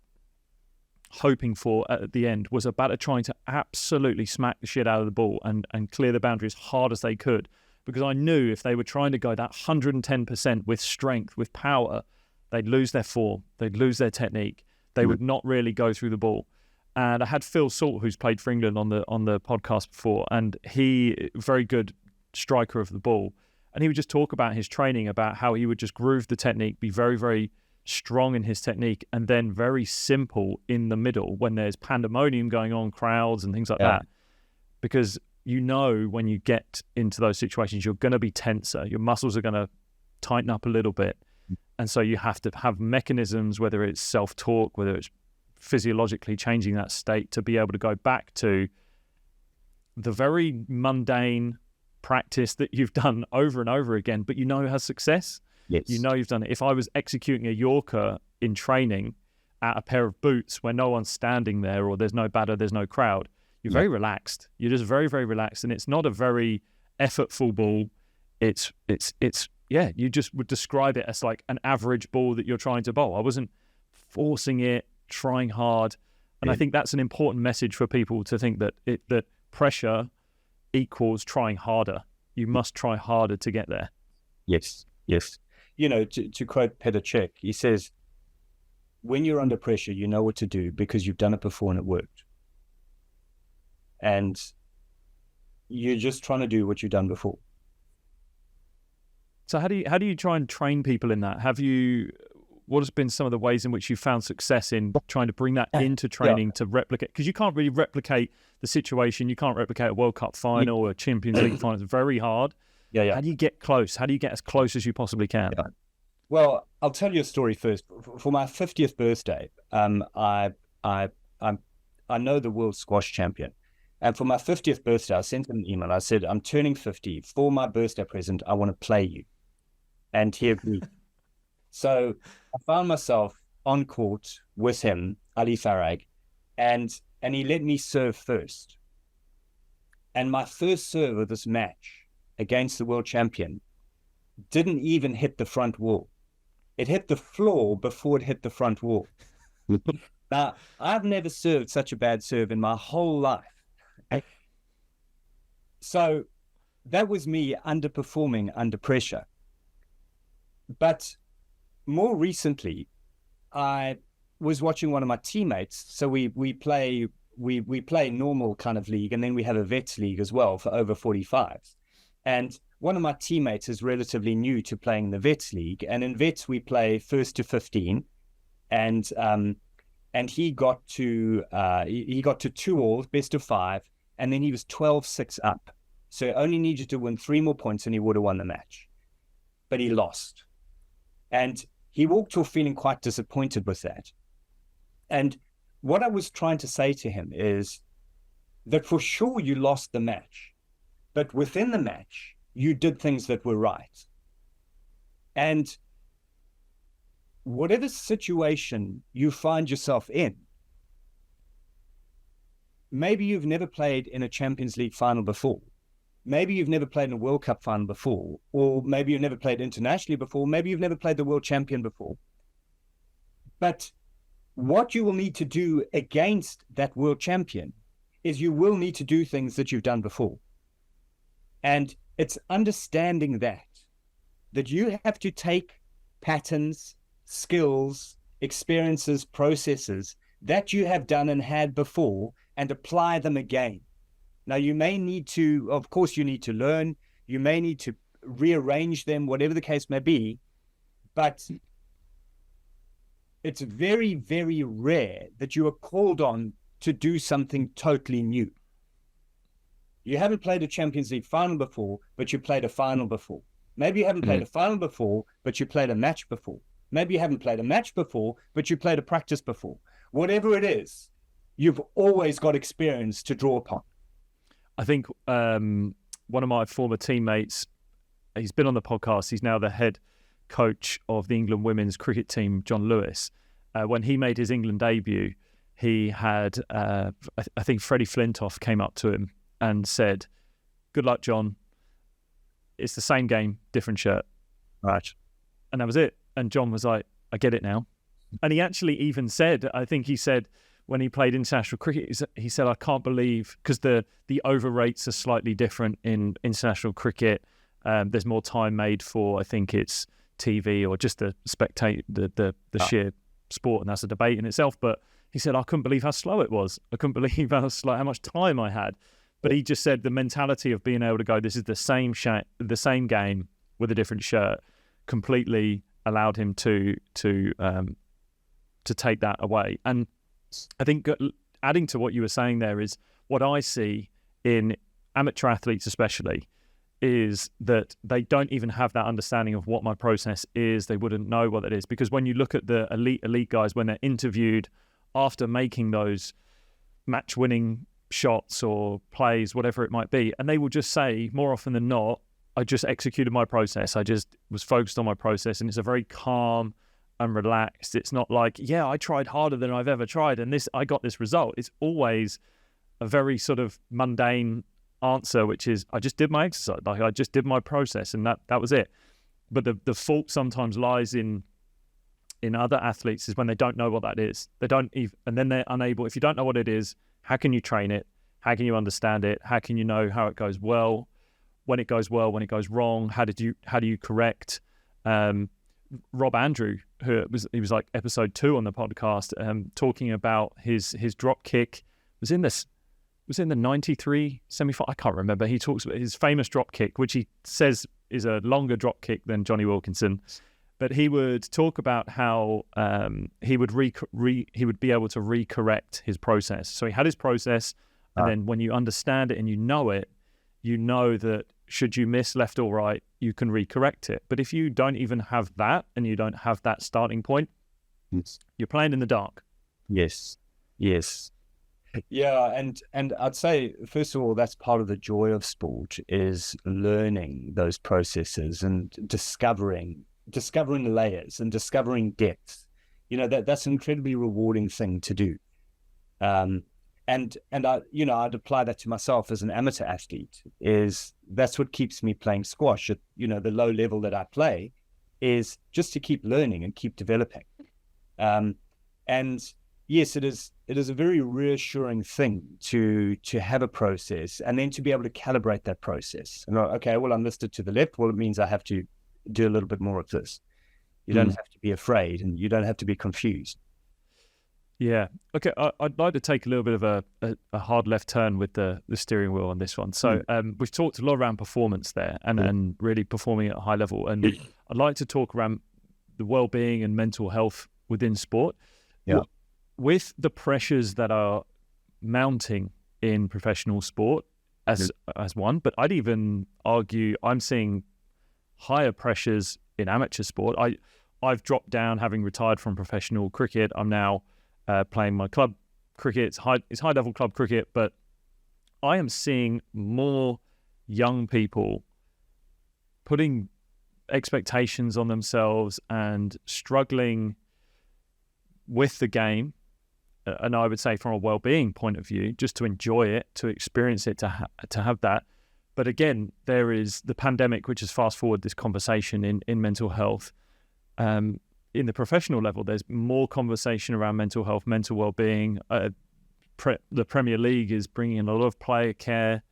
hoping for at the end was a batter trying to absolutely smack the shit out of the ball and clear the boundary as hard as they could. Because I knew if they were trying to go that 110% with strength, with power, they'd lose their form, they'd lose their technique, they would not really go through the ball. And I had Phil Salt, who's played for England on the podcast before, and he, very good striker of the ball. And he would just talk about his training, about how he would just groove the technique, be very, very strong in his technique, and then very simple in the middle when there's pandemonium going on, crowds and things like that. Because you know when you get into those situations, you're going to be tenser. Your muscles are going to tighten up a little bit. And so you have to have mechanisms, whether it's self-talk, whether it's physiologically changing that state, to be able to go back to the very mundane practice that you've done over and over again, but you know has success. Yes. You know you've done it. If I was executing a Yorker in training at a pair of boots where no one's standing there or there's no batter, there's no crowd, you're very relaxed. You're just very, very relaxed. And it's not a very effortful ball. It's you just would describe it as like an average ball that you're trying to bowl. I wasn't forcing it, trying hard. And I think that's an important message for people to think that that pressure equals trying harder. You must try harder to get there. Yes. You know, to quote Hatchett, he says, when you're under pressure, you know what to do because you've done it before and it worked. And you're just trying to do what you've done before. So how do you try and train people in that? What has been some of the ways in which you found success in trying to bring that into training to replicate? Because you can't really replicate the situation. You can't replicate a World Cup final or a Champions League final. It's very hard. How do you get close? How do you get as close as you possibly can? Well, I'll tell you a story first. For my 50th birthday, I know the world squash champion. And for my 50th birthday, I sent him an email. I said, I'm turning 50. For my birthday present, I want to play you. And he agreed. So I found myself on court with him, Ali Farag, and he let me serve first. And my first serve of this match against the world champion didn't even hit the front wall. It hit the floor before it hit the front wall. Now, I've never served such a bad serve in my whole life. So that was me underperforming under pressure. But more recently, I was watching one of my teammates. So we play normal kind of league, and then we have a vets league as well for over 45s. And one of my teammates is relatively new to playing the vets league, and in vets we play first to 15, and he got to 2-all, best of 5, and then he was 12-6 up. So he only needed to win 3 more points, and he would have won the match, but he lost. And he walked off feeling quite disappointed with that. And what I was trying to say to him is, that for sure you lost the match, but within the match, you did things that were right. And whatever situation you find yourself in, maybe you've never played in a Champions League final before. Maybe you've never played in a World Cup final before, or maybe you've never played internationally before. Maybe you've never played the world champion before. But what you will need to do against that world champion is you will need to do things that you've done before. And it's understanding that you have to take patterns, skills, experiences, processes that you have done and had before and apply them again. Now, you may need to, of course, you need to learn, you may need to rearrange them, whatever the case may be, but it's very, very rare that you are called on to do something totally new. You haven't played a Champions League final before, but you played a final before. Maybe you haven't played a final before, but you played a match before. Maybe you haven't played a match before, but you played a practice before. Whatever it is, you've always got experience to draw upon. I think one of my former teammates, he's been on the podcast, he's now the head coach of the England women's cricket team, John Lewis. When he made his England debut, he had, I think Freddie Flintoff came up to him and said, "Good luck, John. It's the same game, different shirt." Right. And that was it. And John was like, "I get it now." And he actually even said, I think he said, when he played international cricket, he said, "I can't believe," because the over rates are slightly different in international cricket. There's more time made for, I think it's TV or just the sheer sport, and that's a debate in itself. But he said, "I couldn't believe how slow it was. I couldn't believe how much time I had." But he just said the mentality of being able to go, this is the same game with a different shirt, completely allowed him to take that away. And I think adding to what you were saying there is what I see in amateur athletes especially is that they don't even have that understanding of what my process is. They wouldn't know what it is, because when you look at the elite guys, when they're interviewed after making those match-winning shots or plays, whatever it might be, and they will just say more often than not, "I just executed my process. I just was focused on my process." And it's a very calm and relaxed. It's not like, "Yeah, I tried harder than I've ever tried and I got this result." It's always a very sort of mundane answer, which is, "I just did my exercise. Like, I just did my process, and that was it." But the fault sometimes lies in other athletes is when they don't know what that is. They don't even, and then they're unable. If you don't know what it is, how can you train it? How can you understand it? How can you know how it goes well, when it goes wrong? How do you correct? Rob Andrew, he was like episode 2 on the podcast, talking about his drop kick was in the 93 semi-final. I can't remember. He talks about his famous drop kick, which he says is a longer drop kick than Johnny Wilkinson. But he would talk about how he would be able to recorrect his process. So he had his process, and then when you understand it and you know it, you know that should you miss left or right, you can recorrect it. But if you don't even have that, and you don't have that starting point, you're playing in the dark. Yes. Yeah, and I'd say, first of all, that's part of the joy of sport, is learning those processes and discovering layers and discovering depth. You know, that's an incredibly rewarding thing to do. And I'd apply that to myself as an amateur athlete. That's what keeps me playing squash at, the low level that I play, is just to keep learning and keep developing. And yes, it is a very reassuring thing to have a process, and then to be able to calibrate that process. And okay, well, I'm listed to the left. Well, it means I have to do a little bit more of this. You don't have to be afraid, and you don't have to be confused. Yeah. Okay. I'd like to take a little bit of a hard left turn with the steering wheel on this one. So we've talked a lot around performance there, and really performing at a high level. And I'd like to talk around the well-being and mental health within sport. Yeah. With the pressures that are mounting in professional sport as one, but I'd even argue I'm seeing higher pressures in amateur sport. I've dropped down, having retired from professional cricket. I'm now playing my club cricket. It's high level club cricket, but I am seeing more young people putting expectations on themselves and struggling with the game. And I would say from a well-being point of view, just to enjoy it, to experience it, to have that. But again, there is the pandemic, which has fast forward this conversation in mental health. In the professional level, there's more conversation around mental health, mental well-being. The Premier League is bringing in a lot of player care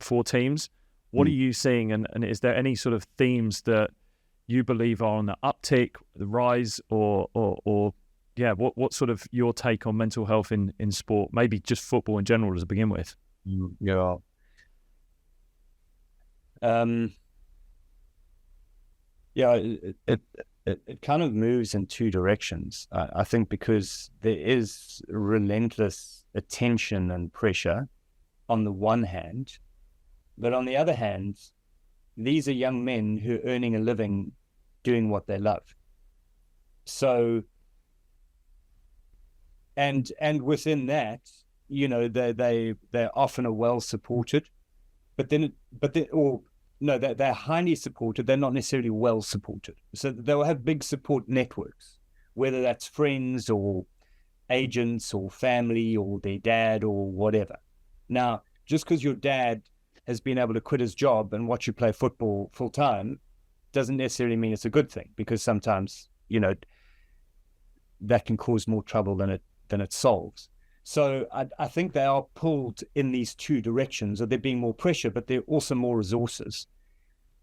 for teams. What are you seeing? And is there any sort of themes that you believe are on the uptick, the rise, or what's sort of your take on mental health in sport? Maybe just football in general to begin with. Yeah. It kind of moves in two directions. I think because there is relentless attention and pressure on the one hand, but on the other hand, these are young men who are earning a living doing what they love. So, and within that, they're often well supported, they're highly supported. They're not necessarily well supported. So they'll have big support networks, whether that's friends or agents or family or their dad or whatever. Now, just because your dad has been able to quit his job and watch you play football full time doesn't necessarily mean it's a good thing, because sometimes, that can cause more trouble than it solves. So I think they are pulled in these two directions, or there being more pressure, but there are also more resources.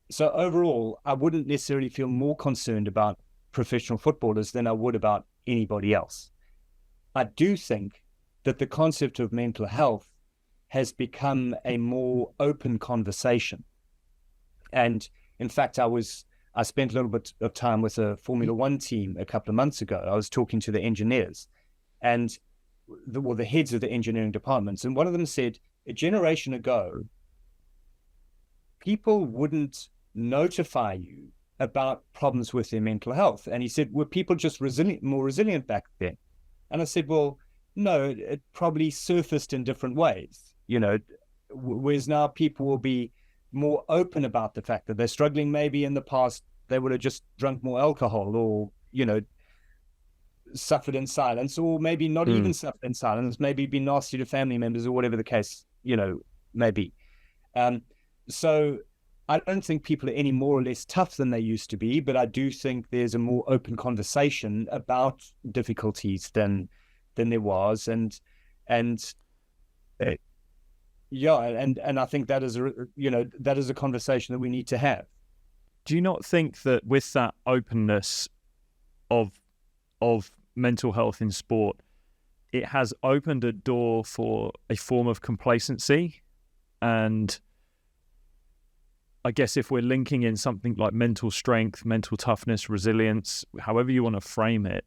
So overall, I wouldn't necessarily feel more concerned about professional footballers than I would about anybody else. I do think that the concept of mental health has become a more open conversation. And in fact, I spent a little bit of time with a Formula One team a couple of months ago. I was talking to the engineers and the heads of the engineering departments. And one of them said, a generation ago, people wouldn't notify you about problems with their mental health. And he said, were people just more resilient back then? And I said, well, no, it probably surfaced in different ways. Whereas now people will be more open about the fact that they're struggling. Maybe in the past, they would have just drunk more alcohol or, suffered in silence, or maybe not even suffered in silence, maybe been nasty to family members or whatever the case, maybe. So I don't think people are any more or less tough than they used to be, but I do think there's a more open conversation about difficulties than there was. And I think that is a conversation that we need to have. Do you not think that with that openness of mental health in sport, it has opened a door for a form of complacency? And I guess if we're linking in something like mental strength, mental toughness, resilience, however you want to frame it,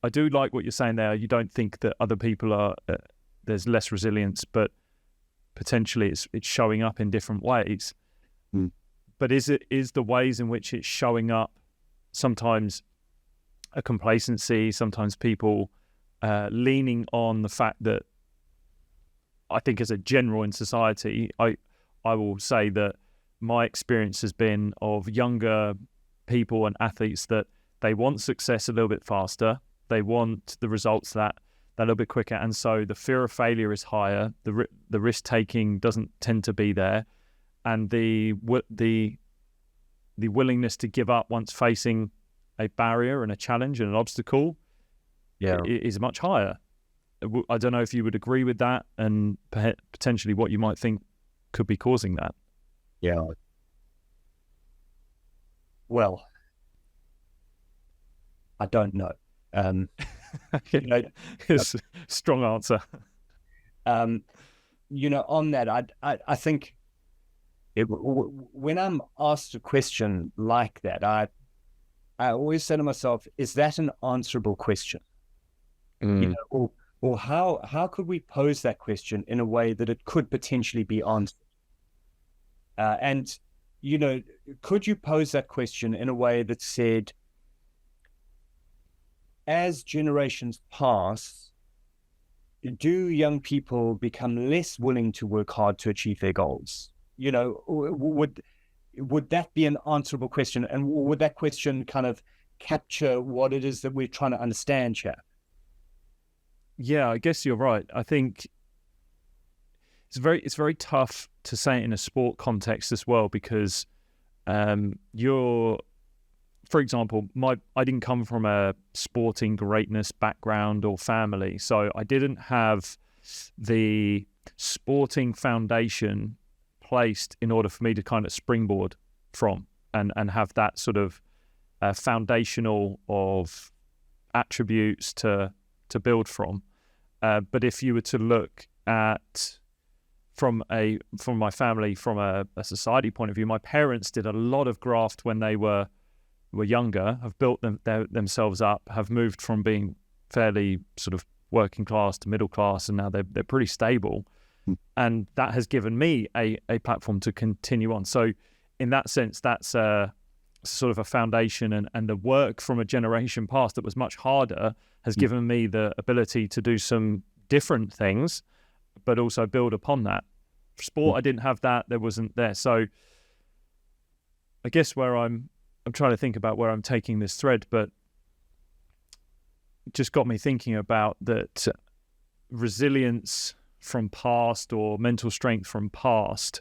I do like what you're saying there. You don't think that other people are, there's less resilience, but potentially it's showing up in different ways. But is the ways in which it's showing up sometimes a complacency, sometimes people leaning on the fact that, I think as a general in society, I will say that my experience has been of younger people and athletes that they want success a little bit faster. They want the results that a little bit quicker. And so the fear of failure is higher. The risk taking doesn't tend to be there. And the willingness to give up once facing a barrier and a challenge and an obstacle is much higher. I don't know if you would agree with that, and potentially what you might think could be causing that. Yeah. Well, I don't know. It's a strong answer. On that, I think when I'm asked a question like that, I always say to myself, is that an answerable question? Or how could we pose that question in a way that it could potentially be answered? And could you pose that question in a way that said, as generations pass, do young people become less willing to work hard to achieve their goals? You know, would that be an answerable question? And would that question kind of capture what it is that we're trying to understand here? Yeah, I guess you're right. I think it's very tough to say it in a sport context as well, because for example, I didn't come from a sporting greatness background or family, so I didn't have the sporting foundation placed in order for me to kind of springboard from and have that sort of foundational of attributes to build from. But if you were to look at from my family, from a society point of view, my parents did a lot of graft when they were younger, have built themselves up, have moved from being fairly sort of working class to middle class, and now they're pretty stable. And that has given me a platform to continue on. So in that sense, that's sort of a foundation, and the work from a generation past that was much harder has given me the ability to do some different things, but also build upon that. For sport, I didn't have that. There wasn't there. So I guess where I'm trying to think about where I'm taking this thread, but it just got me thinking about that resilience from past or mental strength from past.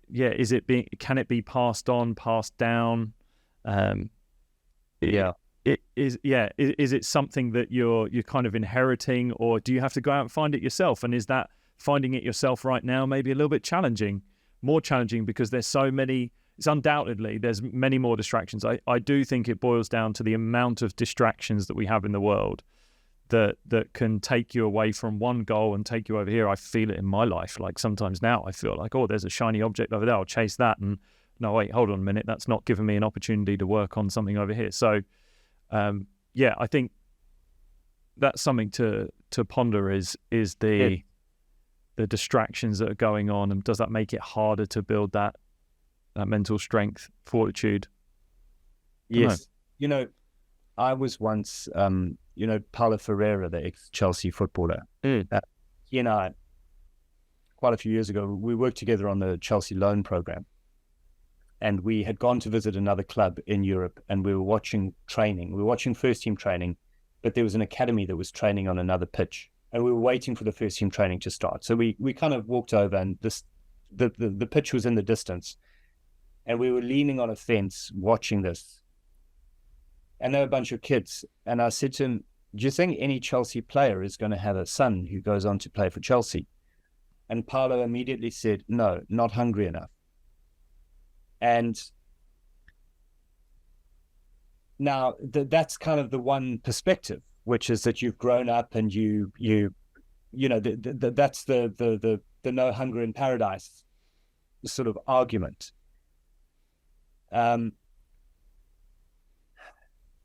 Yeah, can it be passed on, passed down? Yeah. Is it something that you're kind of inheriting, or do you have to go out and find it yourself? And is that finding it yourself right now maybe a little bit more challenging because there's so many? It's undoubtedly there's many more distractions. I do think it boils down to the amount of distractions that we have in the world that can take you away from one goal and take you over here. I feel it in my life. Like sometimes now I feel like, oh, there's a shiny object over there, I'll chase that, and no, wait, hold on a minute, that's not giving me an opportunity to work on something over here. So I think that's something to ponder is the distractions that are going on, and does that make it harder to build that mental strength, fortitude? Yes. You know, I was once, Paulo Ferreira, the ex-Chelsea footballer, he and I, quite a few years ago, we worked together on the Chelsea loan program. And we had gone to visit another club in Europe, and we were watching training. We were watching first team training, but there was an academy that was training on another pitch, and we were waiting for the first team training to start. So we kind of walked over, and the pitch was in the distance, and we were leaning on a fence watching this. And there were a bunch of kids. And I said to him, do you think any Chelsea player is going to have a son who goes on to play for Chelsea? And Paulo immediately said, no, not hungry enough. And now that's kind of the one perspective, which is that you've grown up and that's the no hunger in paradise sort of argument.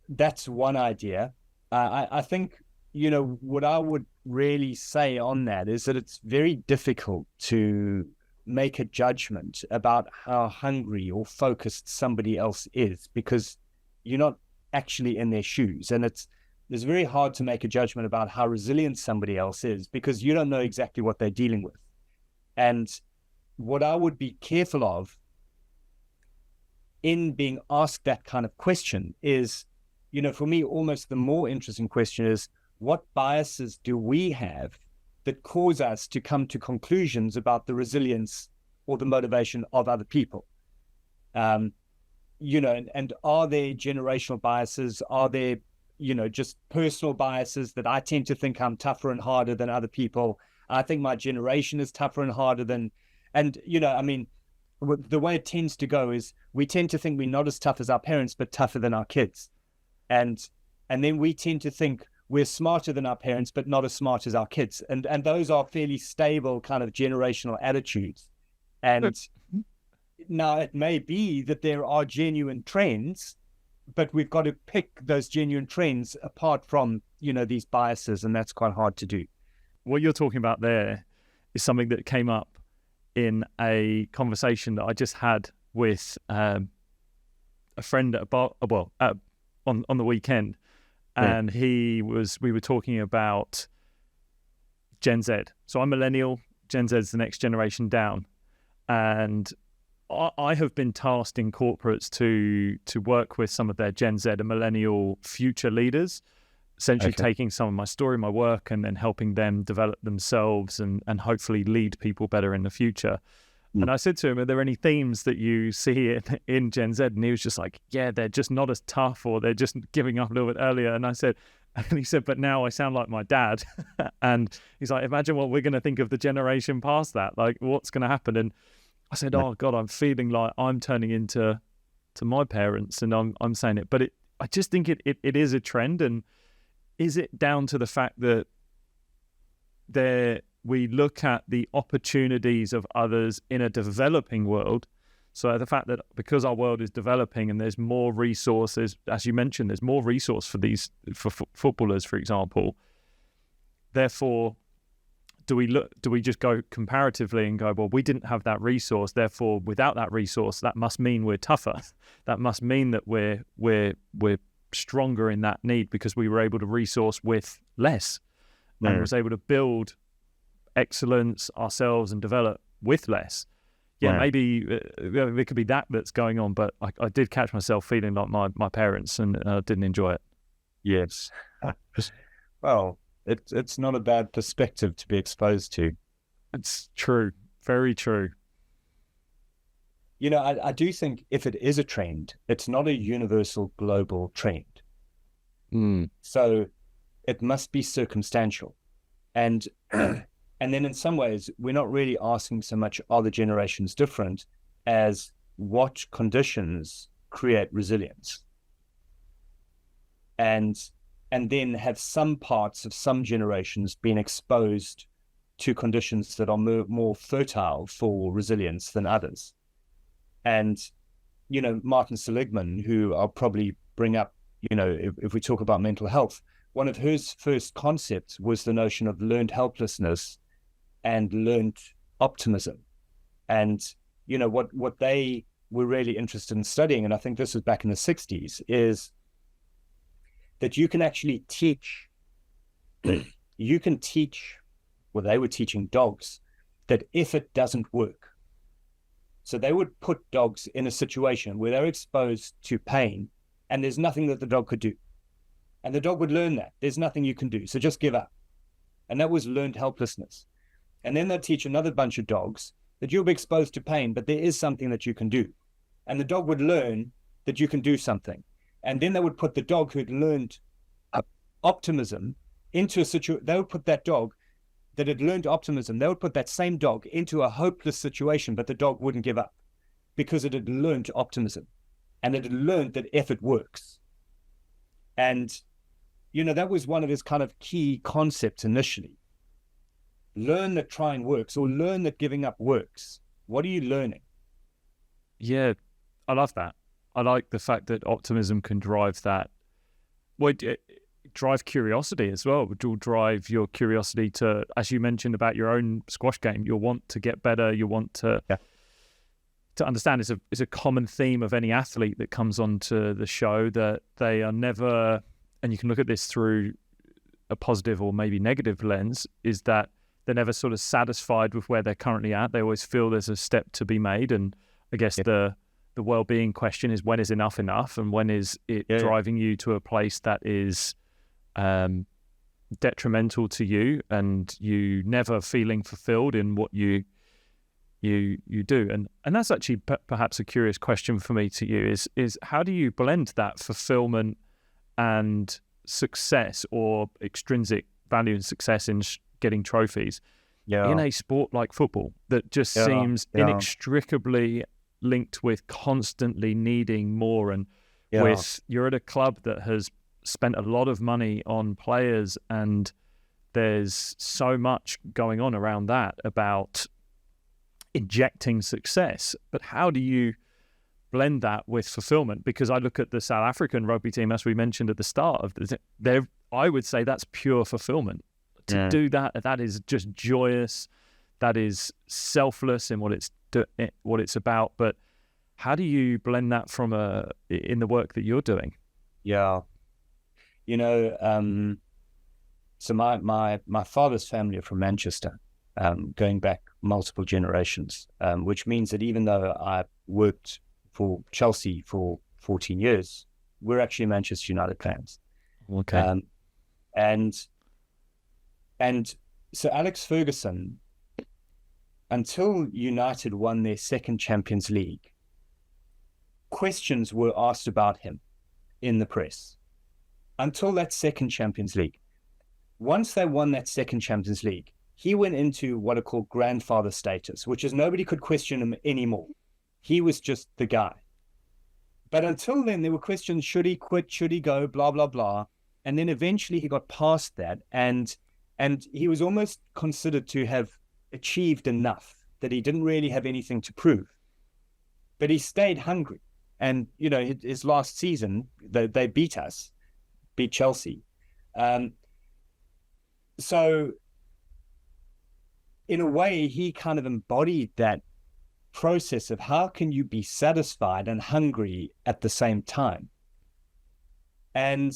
That's one idea. I think, what I would really say on that is that it's very difficult to make a judgment about how hungry or focused somebody else is, because you're not actually in their shoes. And it's very hard to make a judgment about how resilient somebody else is, because you don't know exactly what they're dealing with. And what I would be careful of in being asked that kind of question is, for me, almost the more interesting question is, what biases do we have that cause us to come to conclusions about the resilience or the motivation of other people? And are there generational biases? Are there, just personal biases that I tend to think I'm tougher and harder than other people? I think my generation is tougher and harder than, the way it tends to go is we tend to think we're not as tough as our parents, but tougher than our kids. And then we tend to think we're smarter than our parents, but not as smart as our kids. And those are fairly stable kind of generational attitudes. And now it may be that there are genuine trends, but we've got to pick those genuine trends apart from, these biases. And that's quite hard to do. What you're talking about there is something that came up in a conversation that I just had with a friend at a bar, on the weekend. And we were talking about Gen Z. So I'm millennial, Gen Z is the next generation down. And I have been tasked in corporates to work with some of their Gen Z and millennial future leaders, essentially taking some of my story, my work, and then helping them develop themselves and hopefully lead people better in the future. And I said to him, are there any themes that you see in Gen Z? And he was just like, yeah, they're just not as tough, or they're just giving up a little bit earlier. And he said, but now I sound like my dad. And he's like, imagine what we're going to think of the generation past that. Like, what's going to happen? And I said, oh God, I'm feeling like I'm turning into my parents, and I'm saying it. But I just think it is a trend. And is it down to the fact that we look at the opportunities of others in a developing world? So the fact that because our world is developing and there's more resources, as you mentioned, there's more resource for footballers, for example. Therefore, do we just go comparatively and go, well, we didn't have that resource, therefore without that resource, that must mean we're tougher. That must mean that we're stronger in that need because we were able to resource with less and was able to build excellence ourselves and develop with less. Maybe there could be that's going on, but I did catch myself feeling like my parents, and I didn't enjoy it. Yes. Well, it's not a bad perspective to be exposed to. It's true. Very true. You know, I do think if it is a trend, it's not a universal global trend. So it must be circumstantial. And and then in some ways, we're not really asking so much, are the generations different, as what conditions create resilience? And then have some parts of some generations been exposed to conditions that are more fertile for resilience than others. And, you know, Martin Seligman, who I'll probably bring up, you know, if we talk about mental health, one of his first concepts was the notion of learned helplessness and learned optimism. And, you know, what they were really interested in studying, and I think this was back in the 60s, is that you can actually teach, well, they were teaching dogs that if it doesn't work, so they would put dogs in a situation where they're exposed to pain and there's nothing that the dog could do. And the dog would learn that there's nothing you can do, so just give up. And that was learned helplessness. And then they'd teach another bunch of dogs that you'll be exposed to pain, but there is something that you can do. And the dog would learn that you can do something. And then they would put the dog who'd learned optimism into a situation. They would put that dog that had learned optimism, they would put that same dog into a hopeless situation, but the dog wouldn't give up because it had learned optimism and it had learned that effort works. And, you know, that was one of his kind of key concepts initially. Learn that trying works, or learn that giving up works. What are you learning? Yeah, I love that. I like the fact that optimism can drive that. Well, drive curiosity as well. It will drive your curiosity to, as you mentioned about your own squash game, you'll want to get better. You want to understand. It's a common theme of any athlete that comes onto the show, that they are never, and you can look at this through a positive or maybe negative lens, is that they're never sort of satisfied with where they're currently at. They always feel there's a step to be made. And I guess the well-being question is, when is enough, and when is it driving you to a place that is detrimental to you, and you never feeling fulfilled in what you do. And that's actually perhaps a curious question for me to you is how do you blend that fulfillment and success, or extrinsic value and success in getting trophies in a sport like football that just seems inextricably linked with constantly needing more, and with you're at a club that has spent a lot of money on players, and there's so much going on around that about injecting success. But how do you blend that with fulfillment? Because I look at the South African rugby team, as we mentioned at the start of this, I would say that's pure fulfillment. To do that is just joyous, that is selfless in what it's about. But how do you blend that in the work that you're doing? Yeah. You know, So my father's family are from Manchester, going back multiple generations, which means that even though I worked for Chelsea for 14 years, we're actually Manchester United fans. Okay. And so Alex Ferguson, until United won their second Champions League, questions were asked about him in the press until that second Champions League. Once they won that second Champions League, he went into what are called grandfather status, which is nobody could question him anymore. He was just the guy. But until then, there were questions, should he quit, should he go, blah, blah, blah. And then eventually he got past that, and he was almost considered to have achieved enough that he didn't really have anything to prove. But he stayed hungry. And, you know, his last season, they beat Chelsea. So in a way, he kind of embodied that process of how can you be satisfied and hungry at the same time. And,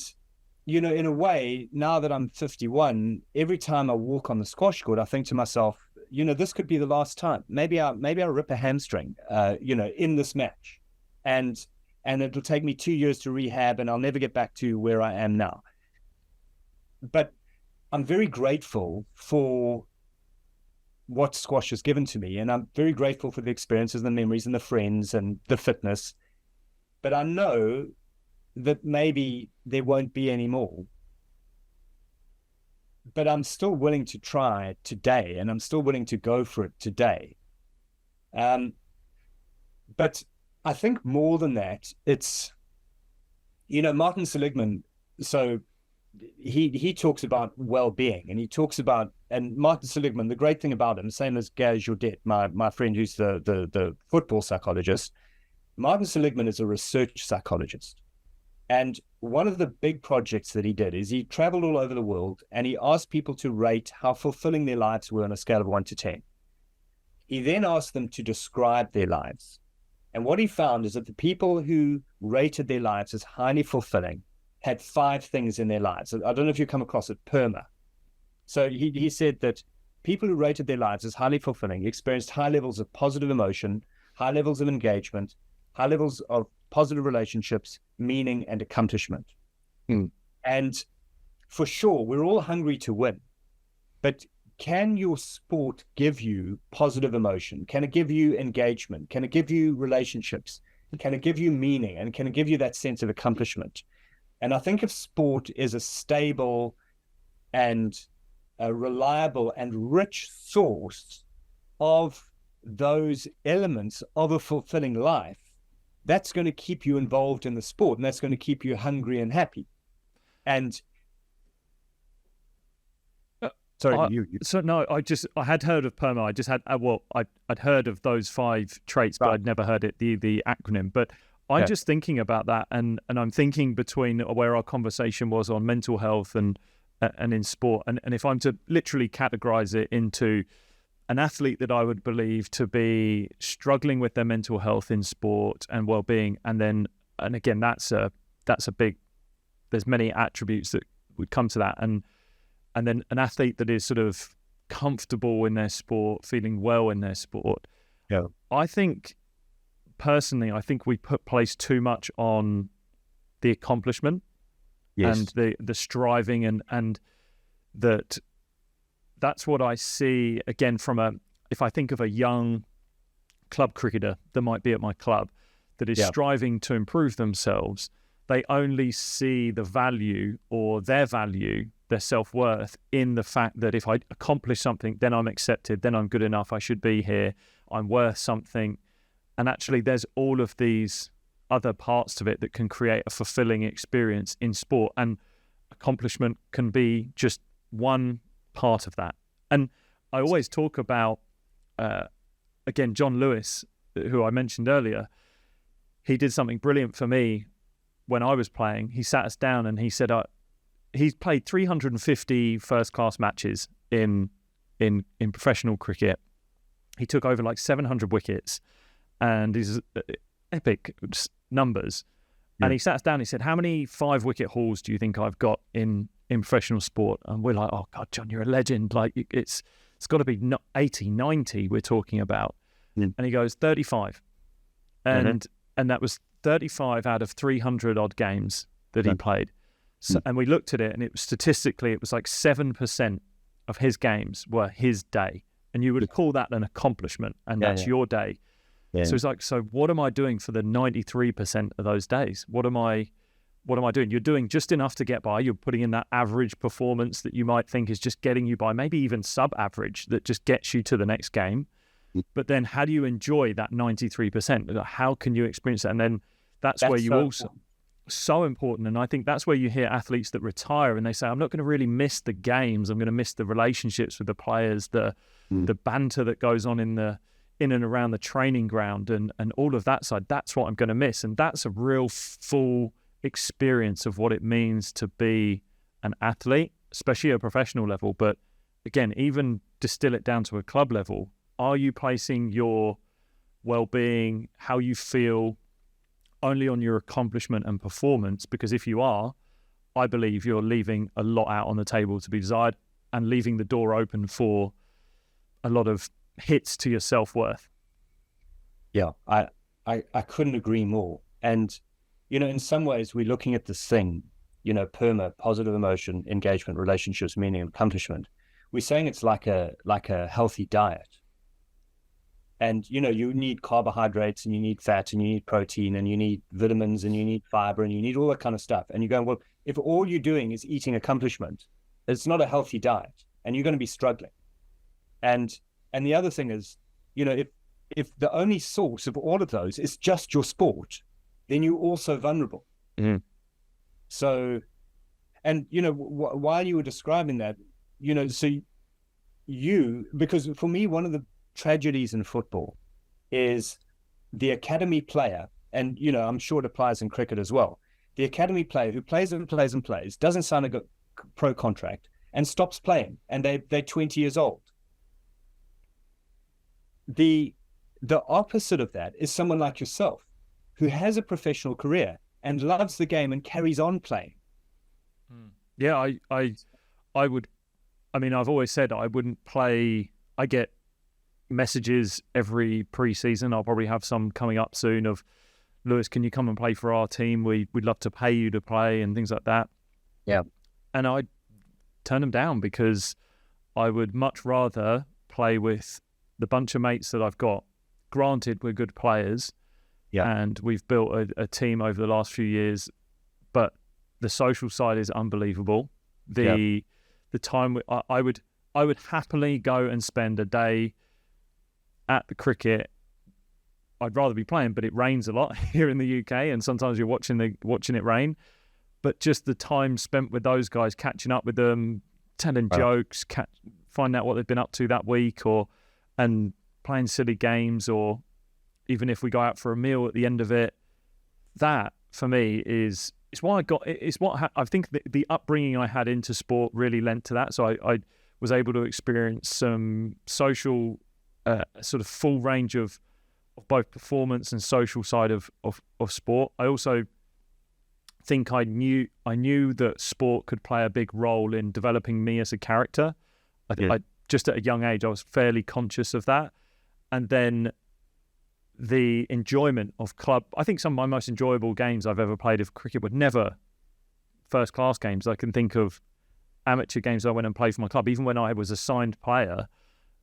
you know, in a way, now that I'm 51, every time I walk on the squash court, I think to myself, you know, this could be the last time. Maybe I rip a hamstring, you know, in this match. And it'll take me 2 years to rehab, and I'll never get back to where I am now. But I'm very grateful for what squash has given to me, and I'm very grateful for the experiences, the memories, and the friends, and the fitness. But I know that maybe there won't be any more. But I'm still willing to try today, and I'm still willing to go for it today. But I think more than that, it's, you know, Martin Seligman, so he talks about well-being, and he talks about, and Martin Seligman, the great thing about him, same as Gaz Jourdet, my friend who's the football psychologist, Martin Seligman is a research psychologist. And one of the big projects that he did is he traveled all over the world, and he asked people to rate how fulfilling their lives were on a scale of 1 to 10. He then asked them to describe their lives. And what he found is that the people who rated their lives as highly fulfilling had 5 things in their lives. I don't know if you come across it, PERMA. So he said that people who rated their lives as highly fulfilling experienced high levels of positive emotion, high levels of engagement, high levels of positive relationships, meaning, and accomplishment. And for sure, we're all hungry to win. But can your sport give you positive emotion? Can it give you engagement? Can it give you relationships? Can it give you meaning? And can it give you that sense of accomplishment? And I think if sport is a stable and a reliable and rich source of those elements of a fulfilling life, that's going to keep you involved in the sport, and that's going to keep you hungry and happy. And sorry, So no, I had heard of PERMA. I just had I'd heard of those 5 traits, but I'd never heard the acronym. But I'm just thinking about that, and I'm thinking between where our conversation was on mental health and in sport, and if I'm to literally categorize it into an athlete that I would believe to be struggling with their mental health in sport and well-being, and again that's a big, there's many attributes that would come to that, and then an athlete that is sort of comfortable in their sport, feeling well in their sport. Yeah, I think personally, we place too much on the accomplishment. Yes. And the striving, and that's what I see again if I think of a young club cricketer that might be at my club that is striving to improve themselves, they only see the value or their value, their self-worth in the fact that if I accomplish something, then I'm accepted, then I'm good enough, I should be here, I'm worth something. And actually there's all of these other parts of it that can create a fulfilling experience in sport, and accomplishment can be just one part of that. And I always talk about, again, John Lewis, who I mentioned earlier. He did something brilliant for me when I was playing. He sat us down and he said, he's played 350 first-class matches in professional cricket. He took over like 700 wickets, and these epic numbers. Yeah. And he sat us down, he said, how many 5-wicket hauls do you think I've got in in professional sport. And we're like, oh God, John, you're a legend. Like it's got to be 80, 90 we're talking about. And he goes 35. And that was 35 out of 300 odd games that he played. So, and we looked at it, and it was statistically, it was like 7% of his games were his day. And you would call that an accomplishment, and that's your day. Yeah. So it's like, so what am I doing for the 93% of those days? What am I doing? You're doing just enough to get by. You're putting in that average performance that you might think is just getting you by, maybe even sub-average, that just gets you to the next game. But then how do you enjoy that 93%? How can you experience that? And then that's where you also... So important. And I think that's where you hear athletes that retire and they say, I'm not going to really miss the games. I'm going to miss the relationships with the players, the banter that goes on in and around the training ground and all of that side. That's what I'm going to miss. And that's a real full experience of what it means to be an athlete, especially at a professional level. But again, even distill it down to a club level, are you placing your well-being, how you feel, only on your accomplishment and performance? Because if you are, I believe you're leaving a lot out on the table to be desired and leaving the door open for a lot of hits to your self-worth. Yeah, I couldn't agree more. And, in some ways we're looking at this thing, PERMA, positive emotion, engagement, relationships, meaning, accomplishment. We're saying it's like a healthy diet. And, you need carbohydrates and you need fat and you need protein and you need vitamins and you need fiber and you need all that kind of stuff. And you're going, well, if all you're doing is eating accomplishment, it's not a healthy diet and you're going to be struggling. And the other thing is, if the only source of all of those is just your sport, then you're also vulnerable. So, and, while you were describing that, because for me, one of the tragedies in football is the academy player, and I'm sure it applies in cricket as well. The academy player who plays and plays and plays, doesn't sign a pro contract, and stops playing, and they're 20 years old. The opposite of that is someone like yourself, who has a professional career and loves the game and carries on playing. Yeah, I would. I mean, I've always said I wouldn't play. I get messages every pre-season. I'll probably have some coming up soon of, Lewis, can you come and play for our team? We'd love to pay you to play and things like that. Yeah. And I turn them down because I would much rather play with the bunch of mates that I've got. Granted, we're good players, and we've built a team over the last few years, but the social side is unbelievable. The time I would happily go and spend a day at the cricket. I'd rather be playing, but it rains a lot here in the UK, and sometimes you're watching it rain. But just the time spent with those guys, catching up with them, telling jokes, finding out what they've been up to that week, and playing silly games, or even if we go out for a meal at the end of it, that for me is what I think the upbringing I had into sport really lent to that. So I was able to experience some social, sort of full range of both performance and social side of sport. I also think I knew that sport could play a big role in developing me as a character. I just at a young age, I was fairly conscious of that. And then the enjoyment of club. I think some of my most enjoyable games I've ever played of cricket were never first-class games. I can think of amateur games I went and played for my club. Even when I was a signed player,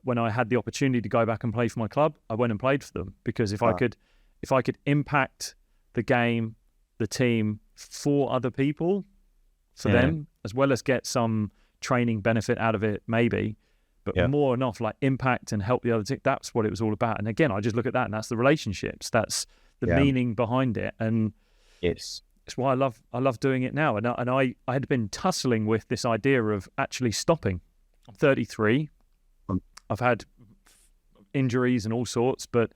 when I had the opportunity to go back and play for my club, I went and played for them, because if I could impact the game, the team for other people, for them, as well as get some training benefit out of it, maybe, but more enough like impact and help the other team. That's what it was all about. And again, I just look at that, and that's the relationships. That's the meaning behind it. And it's why I love doing it now. And I had been tussling with this idea of actually stopping. I'm 33. I've had injuries and all sorts, but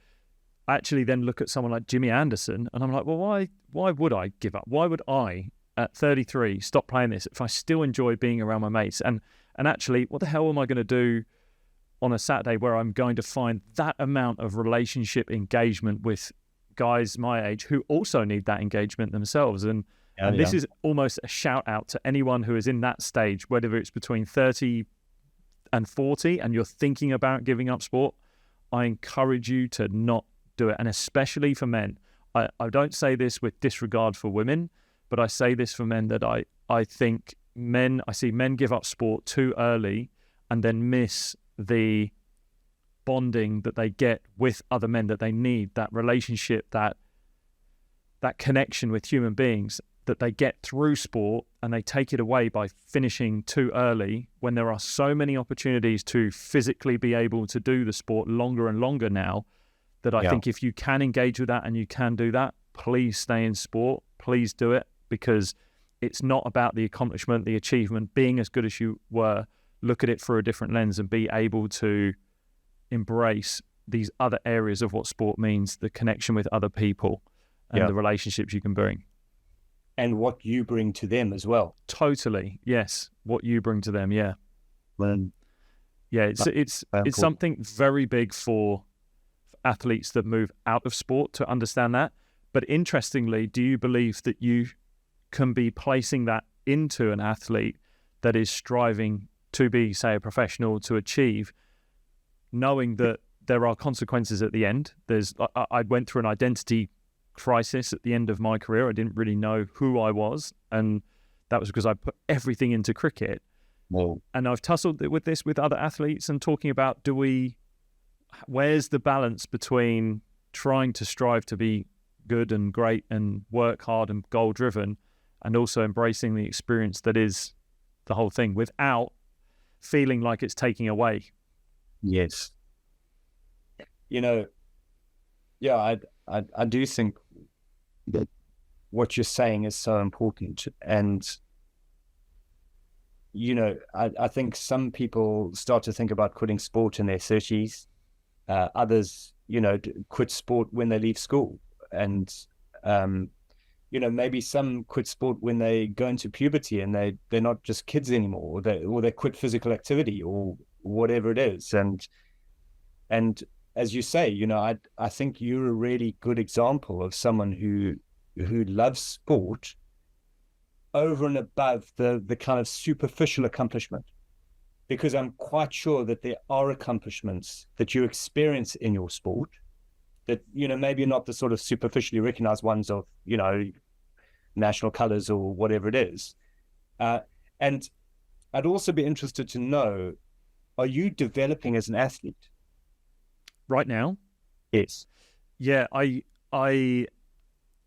I actually then look at someone like Jimmy Anderson, and I'm like, well, why would I give up? Why would I, at 33, stop playing this if I still enjoy being around my mates? And actually, what the hell am I going to do on a Saturday where I'm going to find that amount of relationship engagement with guys my age who also need that engagement themselves? And And this is almost a shout out to anyone who is in that stage, whether it's between 30 and 40 and you're thinking about giving up sport. I encourage you to not do it. And especially for men. I don't say this with disregard for women, but I say this for men that I think I see men give up sport too early and then miss the bonding that they get with other men that they need, that relationship, that connection with human beings that they get through sport, and they take it away by finishing too early when there are so many opportunities to physically be able to do the sport longer and longer now, that I think if you can engage with that and you can do that, please stay in sport, please do it, because it's not about the accomplishment, the achievement, being as good as you were. Look at it through a different lens and be able to embrace these other areas of what sport means, the connection with other people and the relationships you can bring. And what you bring to them as well. Totally, yes. What you bring to them, yeah. It's something very big for athletes that move out of sport to understand that. But interestingly, do you believe that you can be placing that into an athlete that is striving to be, say, a professional, to achieve, knowing that there are consequences at the end? I went through an identity crisis at the end of my career. I didn't really know who I was, and that was because I put everything into cricket. Whoa. And I've tussled with this with other athletes and talking about, where's the balance between trying to strive to be good and great and work hard and goal driven, and also embracing the experience that is the whole thing without feeling like it's taking away. Yes. I do think that what you're saying is so important. And, I think some people start to think about quitting sport in their 30s. Others, quit sport when they leave school. And, maybe some quit sport when they go into puberty and they're not just kids anymore, or they quit physical activity or whatever it is. And as you say, I think you're a really good example of someone who loves sport over and above the kind of superficial accomplishment, because I'm quite sure that there are accomplishments that you experience in your sport that, maybe not the sort of superficially recognized ones of, national colors or whatever it is. And I'd also be interested to know, are you developing as an athlete? Right now? Yes. Yeah, I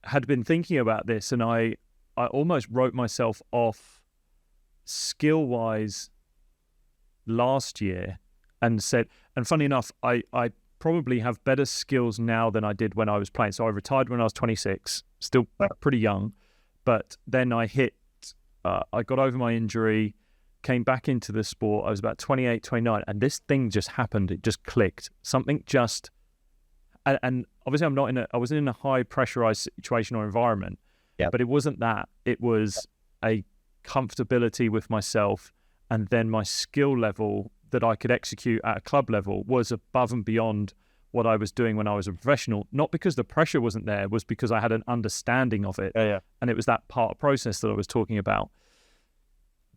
had been thinking about this, and I almost wrote myself off skill-wise last year and said, and funny enough, I probably have better skills now than I did when I was playing. So I retired when I was 26, still pretty young, but then I got over my injury, came back into the sport. I was about 28, 29, and this thing just happened. It just clicked. Something just, and obviously I wasn't in a high pressurized situation or environment, but it wasn't that. It was a comfortability with myself, and then my skill level that I could execute at a club level was above and beyond what I was doing when I was a professional. Not because the pressure wasn't there, was because I had an understanding of it. And it was that part of the process that I was talking about.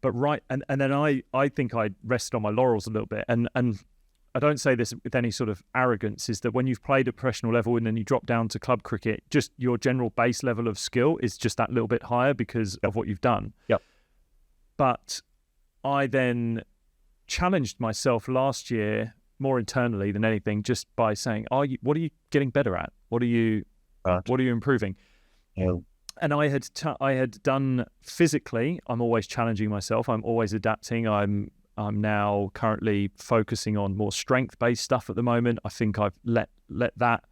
But and then I think I rested on my laurels a little bit. And I don't say this with any sort of arrogance, is that when you've played at professional level and then you drop down to club cricket, just your general base level of skill is just that little bit higher because of what you've done. But I then challenged myself last year more internally than anything, just by saying, what are you getting better at? What are you improving? And I had done physically, I'm always challenging myself. I'm always adapting. I'm now currently focusing on more strength-based stuff at the moment. I think I've let that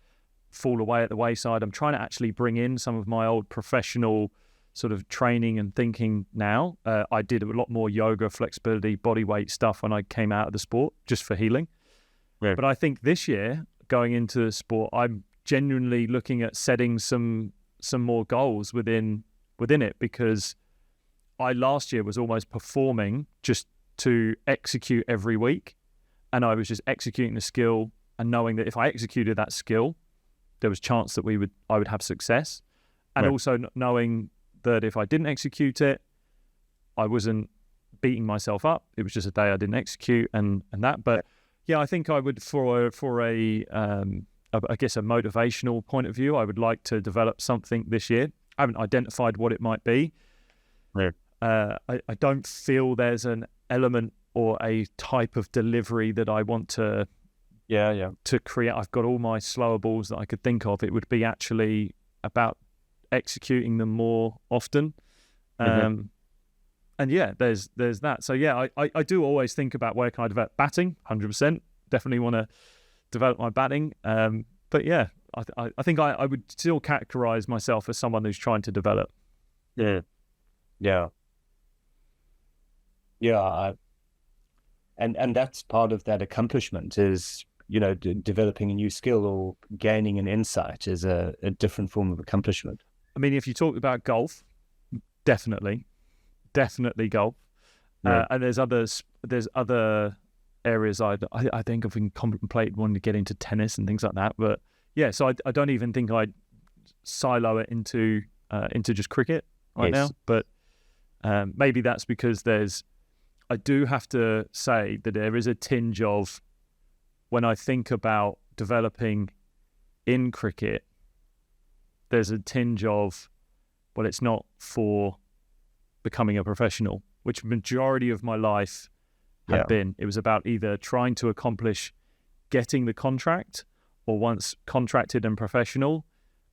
fall away at the wayside. I'm trying to actually bring in some of my old professional sort of training and thinking now. I did a lot more yoga, flexibility, body weight stuff when I came out of the sport, just for healing. But I think this year, going into the sport, I'm genuinely looking at setting some more goals within it, because I last year was almost performing just to execute every week, and I was just executing the skill and knowing that if I executed that skill, there was chance that I would have success, and also knowing that if I didn't execute it, I wasn't beating myself up. It was just a day I didn't execute and that. But yeah, I think I would, for a I guess a motivational point of view, I would like to develop something this year. I haven't identified what it might be. Yeah. I don't feel there's an element or a type of delivery that I want to create. I've got all my slower balls that I could think of. It would be actually about executing them more often. And yeah, there's that. So yeah, I do always think about where can I develop batting. 100%, definitely want to develop my batting. But yeah, I think I would still categorize myself as someone who's trying to develop. Yeah. And that's part of that accomplishment is, developing a new skill or gaining an insight is a different form of accomplishment. I mean, if you talk about golf, definitely golf. And there's other areas I think I've been contemplated wanting to get into tennis and things like that. But yeah, so I don't even think I'd silo it into just cricket right now. But maybe that's because I do have to say that there is a tinge of, when I think about developing in cricket, there's a tinge of, well, it's not for becoming a professional, which majority of my life had been. It was about either trying to accomplish getting the contract, or once contracted and professional,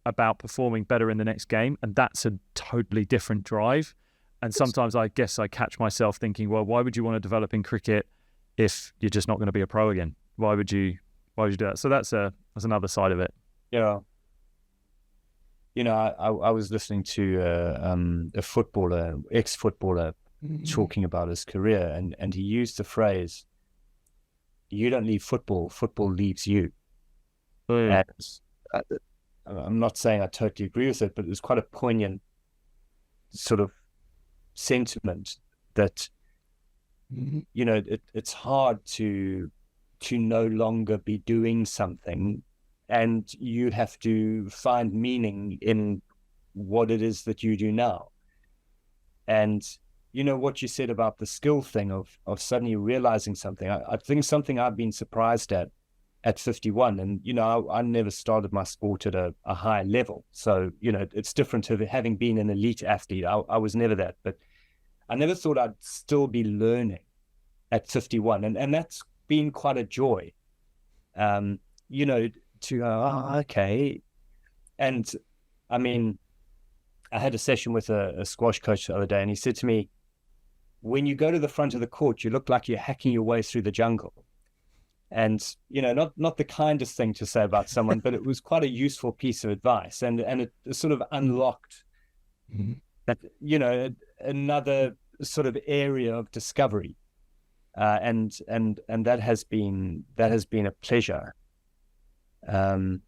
about performing better in the next game. And that's a totally different drive. And sometimes I guess I catch myself thinking, well, why would you want to develop in cricket if you're just not going to be a pro again? Why would you do that? So that's another side of it. Yeah. I was listening to a footballer, ex-footballer, talking about his career, and he used the phrase, "You don't leave football; football leaves you." And I'm not saying I totally agree with it, but it was quite a poignant sort of sentiment that it's hard to no longer be doing something, and you have to find meaning in what it is that you do now. And what you said about the skill thing of suddenly realizing something, I think something I've been surprised at 51, and I never started my sport at a high level, so it's different to having been an elite athlete. I was never that, but I never thought I'd still be learning at 51, and that's been quite a joy, to go, okay. And I mean, I had a session with a squash coach the other day, and he said to me, when you go to the front of the court, you look like you're hacking your way through the jungle. And not the kindest thing to say about someone, but it was quite a useful piece of advice, and it sort of unlocked that another sort of area of discovery, and that has been a pleasure. So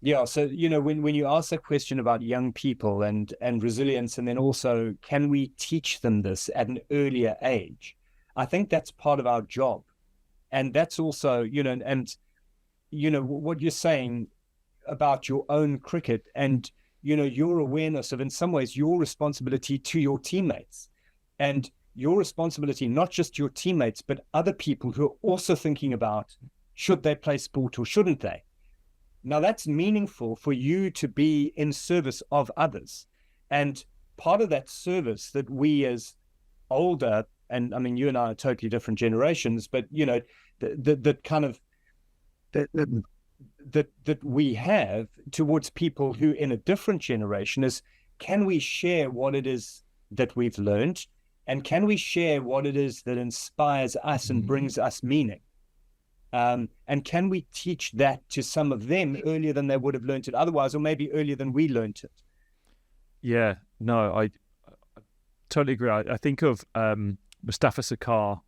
when you ask that question about young people and resilience, and then also can we teach them this at an earlier age, I think that's part of our job. And that's also, what you're saying about your own cricket and, your awareness of, in some ways, your responsibility to your teammates, and your responsibility, not just your teammates, but other people who are also thinking about, should they play sport or shouldn't they? Now, that's meaningful for you to be in service of others. And part of that service that we as older, and I mean, you and I are totally different generations, but that we have towards people who in a different generation is, can we share what it is that we've learned, and can we share what it is that inspires us and brings us meaning? And can we teach that to some of them earlier than they would have learned it otherwise, or maybe earlier than we learned it? Yeah, no, I totally agree. I think of Mustafa Sakar,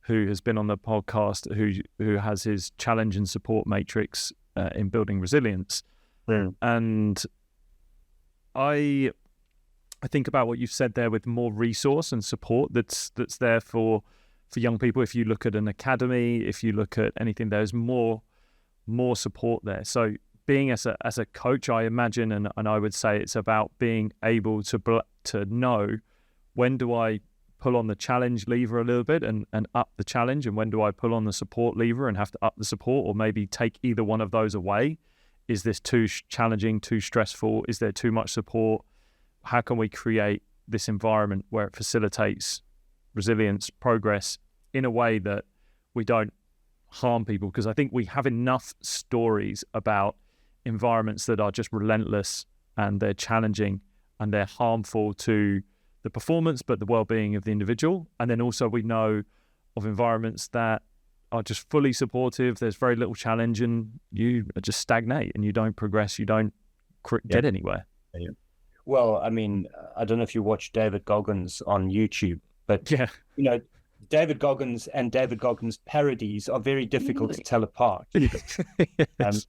who has been on the podcast, who has his challenge and support matrix in building resilience. And I think about what you've said there with more resource and support that's there for young people. If you look at an academy, if you look at anything, there's more support there. So being as a coach, I imagine, and I would say it's about being able to know, when do I pull on the challenge lever a little bit and up the challenge, and when do I pull on the support lever and have to up the support, or maybe take either one of those away? Is this too challenging, too stressful? Is there too much support? How can we create this environment where it facilitates resilience, progress in a way that we don't harm people? Because I think we have enough stories about environments that are just relentless, and they're challenging, and they're harmful to the performance, but the well-being of the individual. And then also we know of environments that are just fully supportive. There's very little challenge, and you just stagnate and you don't progress. You don't get anywhere. Yeah. Well, I mean, I don't know if you watch David Goggins on YouTube, but you know, David Goggins and David Goggins parodies are very difficult to tell apart. Yes.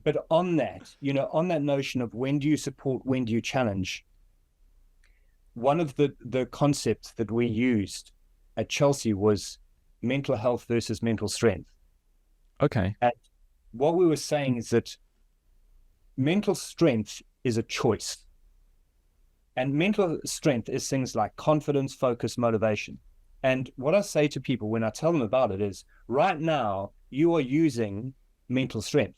But on that, you know, on that notion of when do you support, when do you challenge, one of the concepts that we used at Chelsea was mental health versus mental strength. Okay. And what we were saying is that mental strength is a choice. And mental strength is things like confidence, focus, motivation. And what I say to people when I tell them about it is, right now, you are using mental strength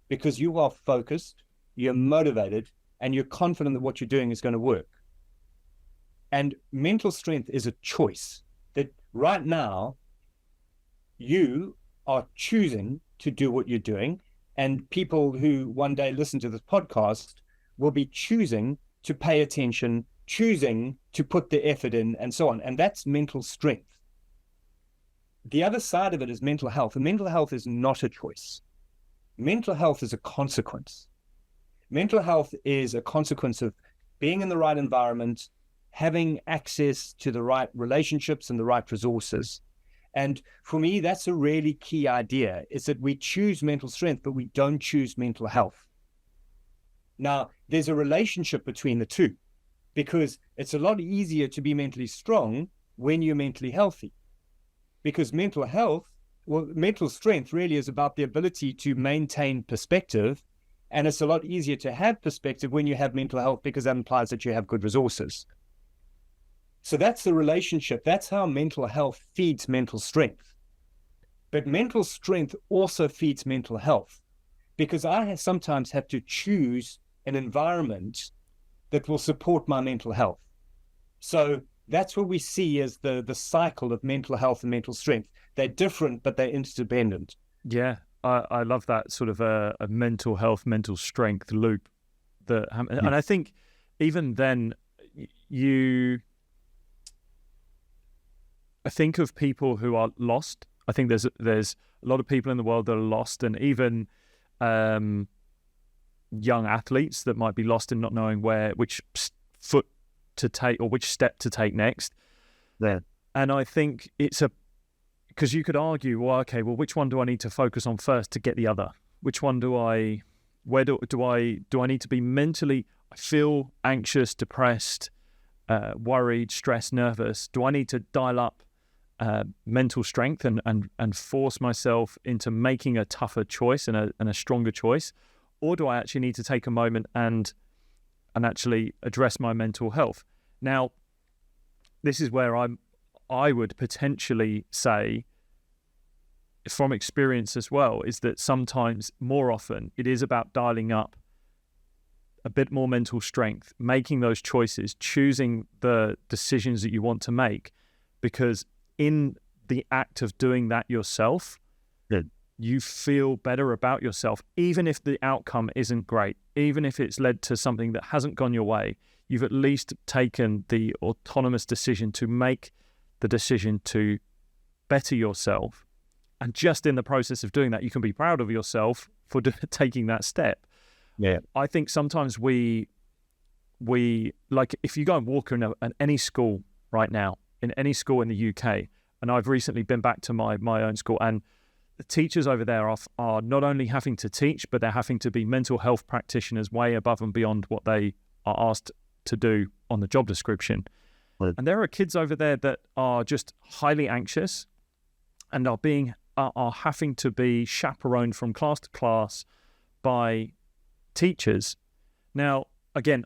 because you are focused, you're motivated, and you're confident that what you're doing is going to work. And mental strength is a choice that right now you are choosing to do what you're doing. And people who one day listen to this podcast will be choosing to pay attention, choosing to put the effort in, and so on. And that's mental strength. The other side of it is mental health. And mental health is not a choice. Mental health is a consequence. Mental health is a consequence of being in the right environment, having access to the right relationships and the right resources. And for me, that's a really key idea, is that we choose mental strength, but we don't choose mental health. Now, there's a relationship between the two, because it's a lot easier to be mentally strong when you're mentally healthy. Because mental strength really is about the ability to maintain perspective. And it's a lot easier to have perspective when you have mental health, because that implies that you have good resources. So that's the relationship. That's how mental health feeds mental strength. But mental strength also feeds mental health, because I sometimes have to choose an environment that will support my mental health. So that's what we see as the cycle of mental health and mental strength. They're different, but they're interdependent. Yeah, I love that sort of a mental health, mental strength loop. And I think even then, I think of people who are lost. I think there's a lot of people in the world that are lost, and even young athletes that might be lost in not knowing which foot to take or which step to take next. Yeah. And I think because you could argue, well, okay, well, which one do I need to focus on first to get the other? Which one do I need to be mentally? I feel anxious, depressed, worried, stressed, nervous. Do I need to dial up mental strength and force myself into making a tougher choice and a stronger choice? Or do I actually need to take a moment and actually address my mental health? Now, this is where I would potentially say, from experience as well, is that sometimes, more often, it is about dialing up a bit more mental strength, making those choices, choosing the decisions that you want to make, because in the act of doing that yourself, you feel better about yourself, even if the outcome isn't great, even if it's led to something that hasn't gone your way. You've at least taken the autonomous decision to make the decision to better yourself. And just in the process of doing that, you can be proud of yourself for taking that step. Yeah. I think sometimes we like, if you go and walk in any school right now, in any school in the UK, and I've recently been back to my own school, and the teachers over there are not only having to teach, but they're having to be mental health practitioners way above and beyond what they are asked to do on the job description. Right. And there are kids over there that are just highly anxious and are having to be chaperoned from class to class by teachers. Now, again,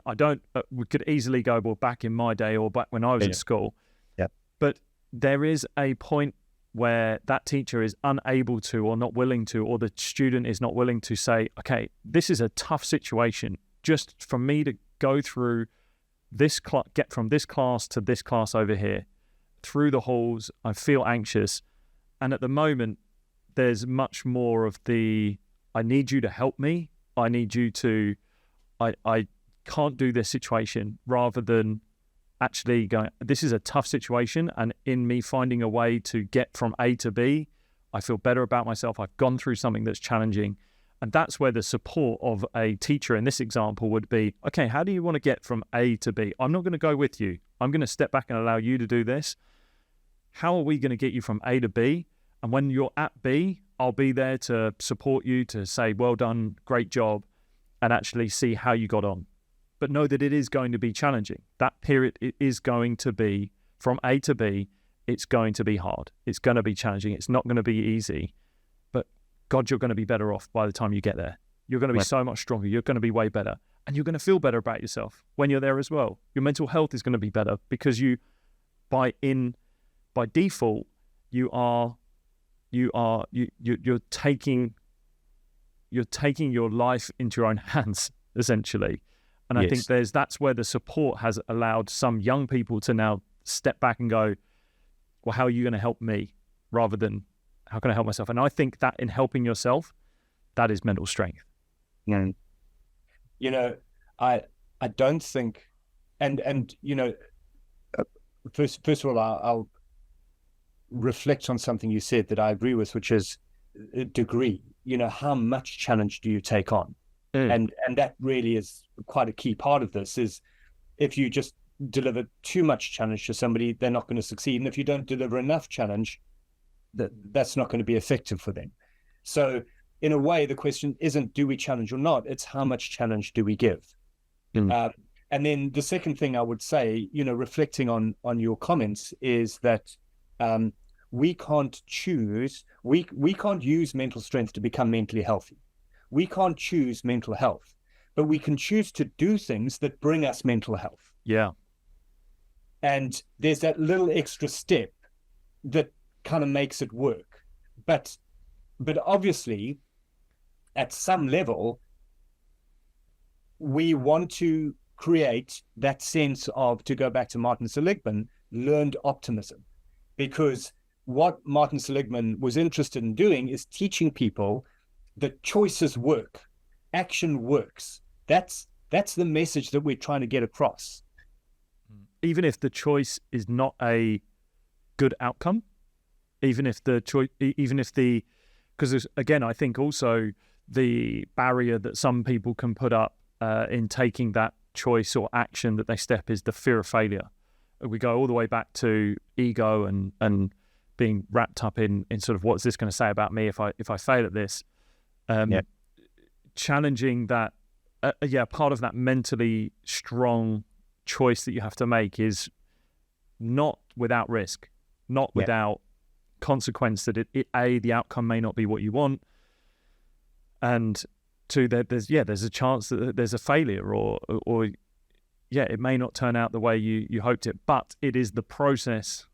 we could easily go, well, back in my day or back when I was at school. Yeah. But there is a point where that teacher is unable to, or not willing to, or the student is not willing to say, okay, this is a tough situation. Just for me to go through this, get from this class to this class over here, through the halls, I feel anxious. And at the moment, there's much more of the, I need you to help me. I need you to, I can't do this situation, rather than actually going, this is a tough situation, and in me finding a way to get from A to B, I feel better about myself. I've gone through something that's challenging. And that's where the support of a teacher in this example would be, okay, how do you want to get from A to B? I'm not going to go with you. I'm going to step back and allow you to do this. How are we going to get you from A to B? And when you're at B, I'll be there to support you, to say, well done, great job, and actually see how you got on. But know that it is going to be challenging. That period, it is going to be from A to B. It's going to be hard. It's going to be challenging. It's not going to be easy. But God, you're going to be better off by the time you get there. You're going to be so much stronger. You're going to be way better. And you're going to feel better about yourself when you're there as well. Your mental health is going to be better because by default, you're taking your life into your own hands, essentially. And I think that's where the support has allowed some young people to now step back and go, well, how are you going to help me, rather than how can I help myself? And I think that in helping yourself, that is mental strength. Yeah. You know, I don't think, and you know, first of all, I'll reflect on something you said that I agree with, which is a degree. You know, how much challenge do you take on? And that really is quite a key part of this, is if you just deliver too much challenge to somebody, they're not going to succeed. And if you don't deliver enough challenge, that's not going to be effective for them. So in a way, the question isn't do we challenge or not, it's how much challenge do we give? And then the second thing I would say, you know, reflecting on your comments, is that we can't choose, we can't use mental strength to become mentally healthy. We can't choose mental health, but we can choose to do things that bring us mental health. Yeah. And there's that little extra step that kind of makes it work. But obviously, at some level, we want to create that sense of, to go back to Martin Seligman, learned optimism. Because what Martin Seligman was interested in doing is teaching people that choices work, action works. That's the message that we're trying to get across. Even if the choice is not a good outcome, because again, I think also the barrier that some people can put up in taking that choice or action that they step is the fear of failure. We go all the way back to ego and being wrapped up in sort of, what's this going to say about me if I fail at this? Challenging that, part of that mentally strong choice that you have to make is not without risk, not without consequence, that the outcome may not be what you want, and two, there's a chance that there's a failure, or it may not turn out the way you hoped it, but it is the process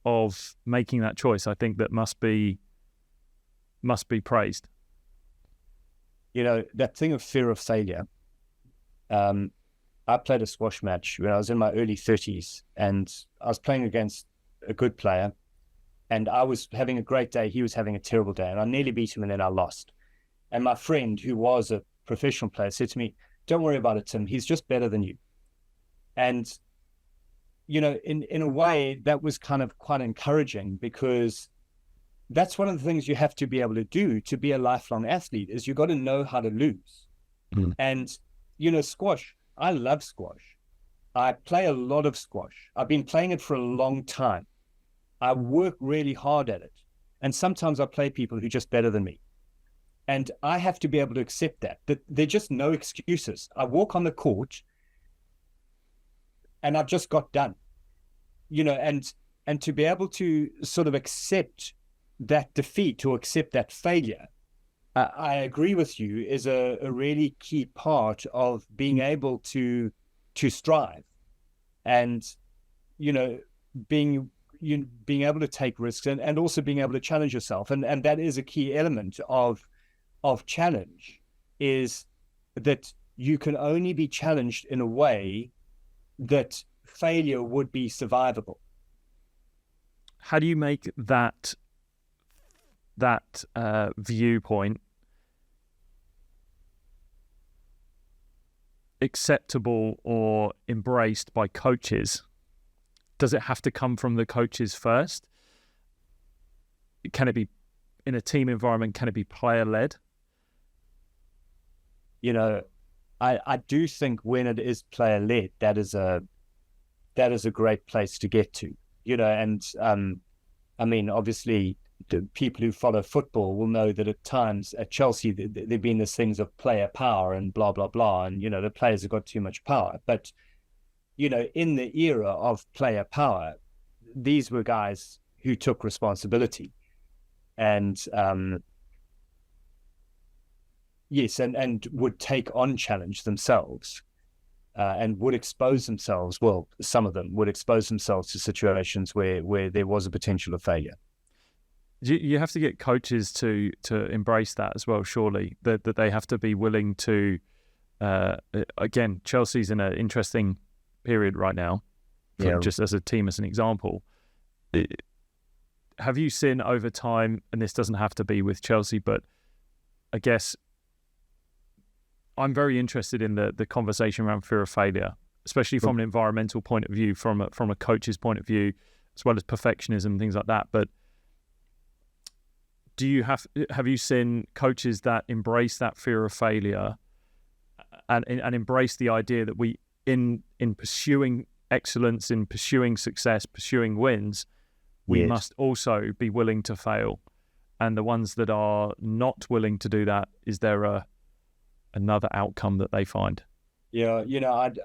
of making that choice, I think, that must be praised. You know, that thing of fear of failure. I played a squash match when I was in my early 30s, and I was playing against a good player, and I was having a great day. He was having a terrible day, and I nearly beat him, and then I lost. And my friend, who was a professional player, said to me, "Don't worry about it, Tim. He's just better than you." And, you know, in a way, that was kind of quite encouraging, because that's one of the things you have to be able to do to be a lifelong athlete, is you've got to know how to lose. And, you know, squash, I love squash. I play a lot of squash. I've been playing it for a long time. I work really hard at it. And sometimes I play people who are just better than me. And I have to be able to accept that there are just no excuses. I walk on the court and I've just got done, you know, and to be able to sort of accept that defeat, or accept that failure, I agree with you, is a really key part of being able to strive, and being able to take risks, and also being able to challenge yourself, and that is a key element of challenge, is that you can only be challenged in a way that failure would be survivable. How do you make that viewpoint acceptable or embraced by coaches? Does it have to come from the coaches first? Can it be in a team environment? Can it be player-led? I do think when it is player-led, that is a great place to get to. And I mean, obviously, the people who follow football will know that at times at Chelsea, there've been these things of player power and blah, blah, blah. And, the players have got too much power. But, in the era of player power, these were guys who took responsibility. And, yes, and would take on challenge themselves. And would expose themselves. Well, some of them would expose themselves to situations where there was a potential of failure. You have to get coaches to embrace that as well, surely, that they have to be willing to, again, Chelsea's in an interesting period right now, just as a team, as an example. Have you seen over time, and this doesn't have to be with Chelsea, but I guess I'm very interested in the conversation around fear of failure, especially from an environmental point of view, from a coach's point of view, as well as perfectionism, things like that. But have you seen coaches that embrace that fear of failure and embrace the idea that we, in pursuing excellence, in pursuing success, pursuing wins, we must also be willing to fail? And the ones that are not willing to do that, is there another outcome that they find? Yeah,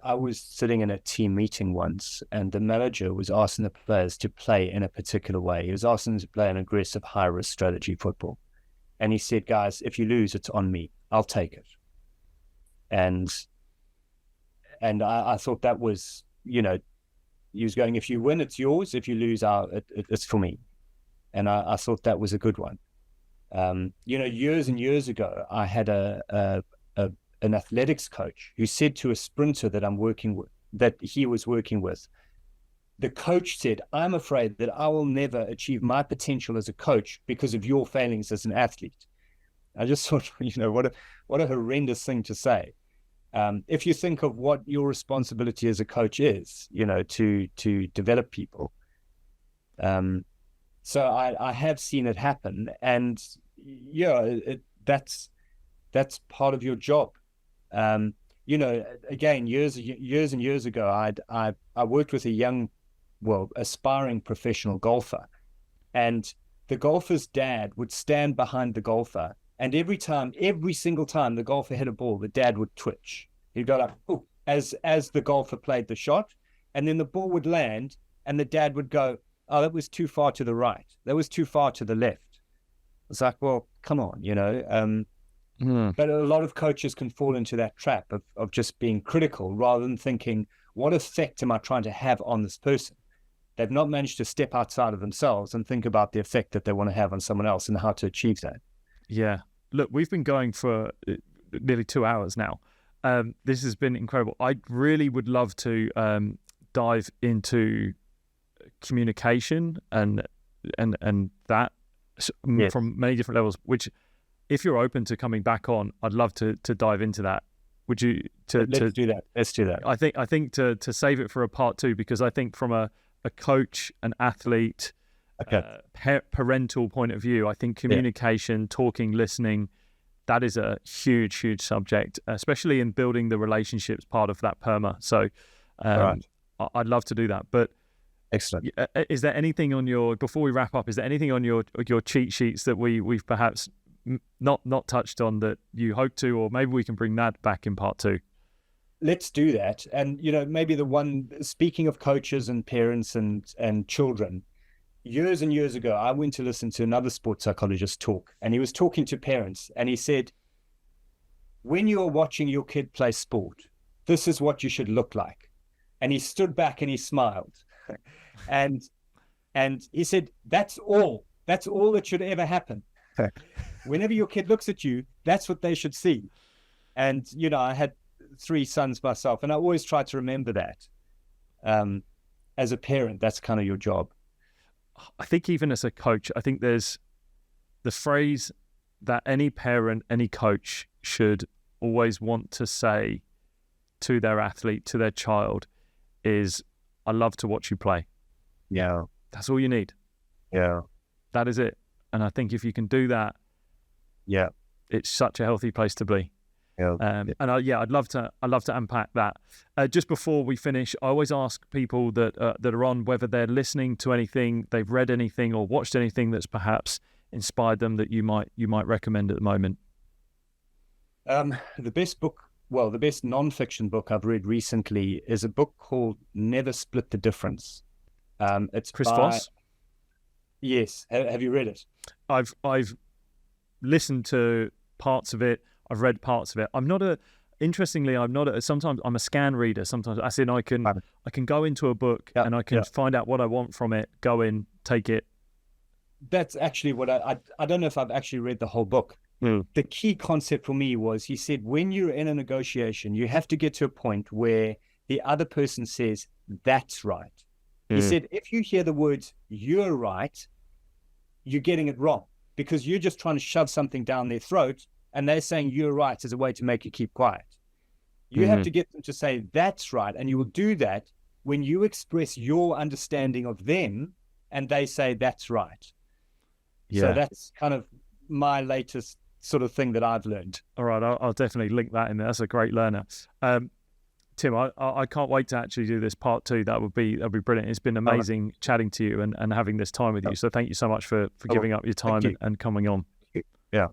I was sitting in a team meeting once, and the manager was asking the players to play in a particular way. He was asking them to play an aggressive, high-risk strategy football. And he said, guys, if you lose, it's on me. I'll take it. And I thought that was, he was going, if you win, it's yours. If you lose, it's for me. And I thought that was a good one. Years and years ago, I had an athletics coach who said to a sprinter that he was working with, the coach said, I'm afraid that I will never achieve my potential as a coach because of your failings as an athlete. I just thought, what a horrendous thing to say. If you think of what your responsibility as a coach is, to develop people. So I have seen it happen, and that's part of your job. Again, years and years ago, I worked with a young, aspiring professional golfer, and the golfer's dad would stand behind the golfer, and every single time the golfer hit a ball, the dad would twitch. He'd go like, "Ooh," as the golfer played the shot, and then the ball would land, and the dad would go, "Oh, that was too far to the right. That was too far to the left." It's like, well, come on, But a lot of coaches can fall into that trap of just being critical rather than thinking, what effect am I trying to have on this person? They've not managed to step outside of themselves and think about the effect that they want to have on someone else and how to achieve that. Yeah. Look, we've been going for nearly 2 hours now. This has been incredible. I really would love to dive into communication and that from many different levels, which, if you're open to coming back on, I'd love to dive into that. Would you? Let's do that. Let's do that. I think to save it for a part 2, because I think from a coach, an athlete, parental point of view, I think communication, talking, listening, that is a huge, huge subject, especially in building the relationships part of that PERMA. So right. I'd love to do that. But excellent. Is there anything on before we wrap up, is there anything on your cheat sheets that we've perhaps not touched on that you hope to, or maybe we can bring that back in part 2? Let's do that. And maybe the one, speaking of coaches and parents and children, years and years ago, I went to listen to another sports psychologist talk, and he was talking to parents, and he said, when you are watching your kid play sport, this is what you should look like. And he stood back and he smiled. and he said, that's all that should ever happen. Whenever your kid looks at you, that's what they should see. And, I had 3 sons myself, and I always try to remember that. As a parent, that's kind of your job. I think even as a coach, I think there's the phrase that any parent, any coach should always want to say to their athlete, to their child, is, I love to watch you play. Yeah. That's all you need. Yeah. That is it. And I think if you can do that, yeah, it's such a healthy place to be. Yeah. And I'd love to unpack that. Just before we finish, I always ask people that are on whether they're listening to anything, they've read anything or watched anything that's perhaps inspired them that you might recommend at the moment. The best non-fiction book I've read recently is a book called Never Split the Difference. It's Chris Voss. Yes. Have you read it? I've listened to parts of it. I've read parts of it. Sometimes I'm a scan reader. Sometimes, as in I can go into a book and I can find out what I want from it, go in, take it. That's actually what I don't know if I've actually read the whole book. The key concept for me was, he said, when you're in a negotiation, you have to get to a point where the other person says, that's right. He said, if you hear the words, you're right, you're getting it wrong, because you're just trying to shove something down their throat, and they're saying you're right as a way to make you keep quiet. You have to get them to say, that's right. And you will do that when you express your understanding of them and they say, that's right. Yeah. So that's kind of my latest sort of thing that I've learned. All right. I'll definitely link that in there. That's a great learner. Tim, I can't wait to actually do this part 2. That'll be brilliant. It's been amazing chatting to you and having this time with you. So thank you so much for giving up your time and coming on. Yeah.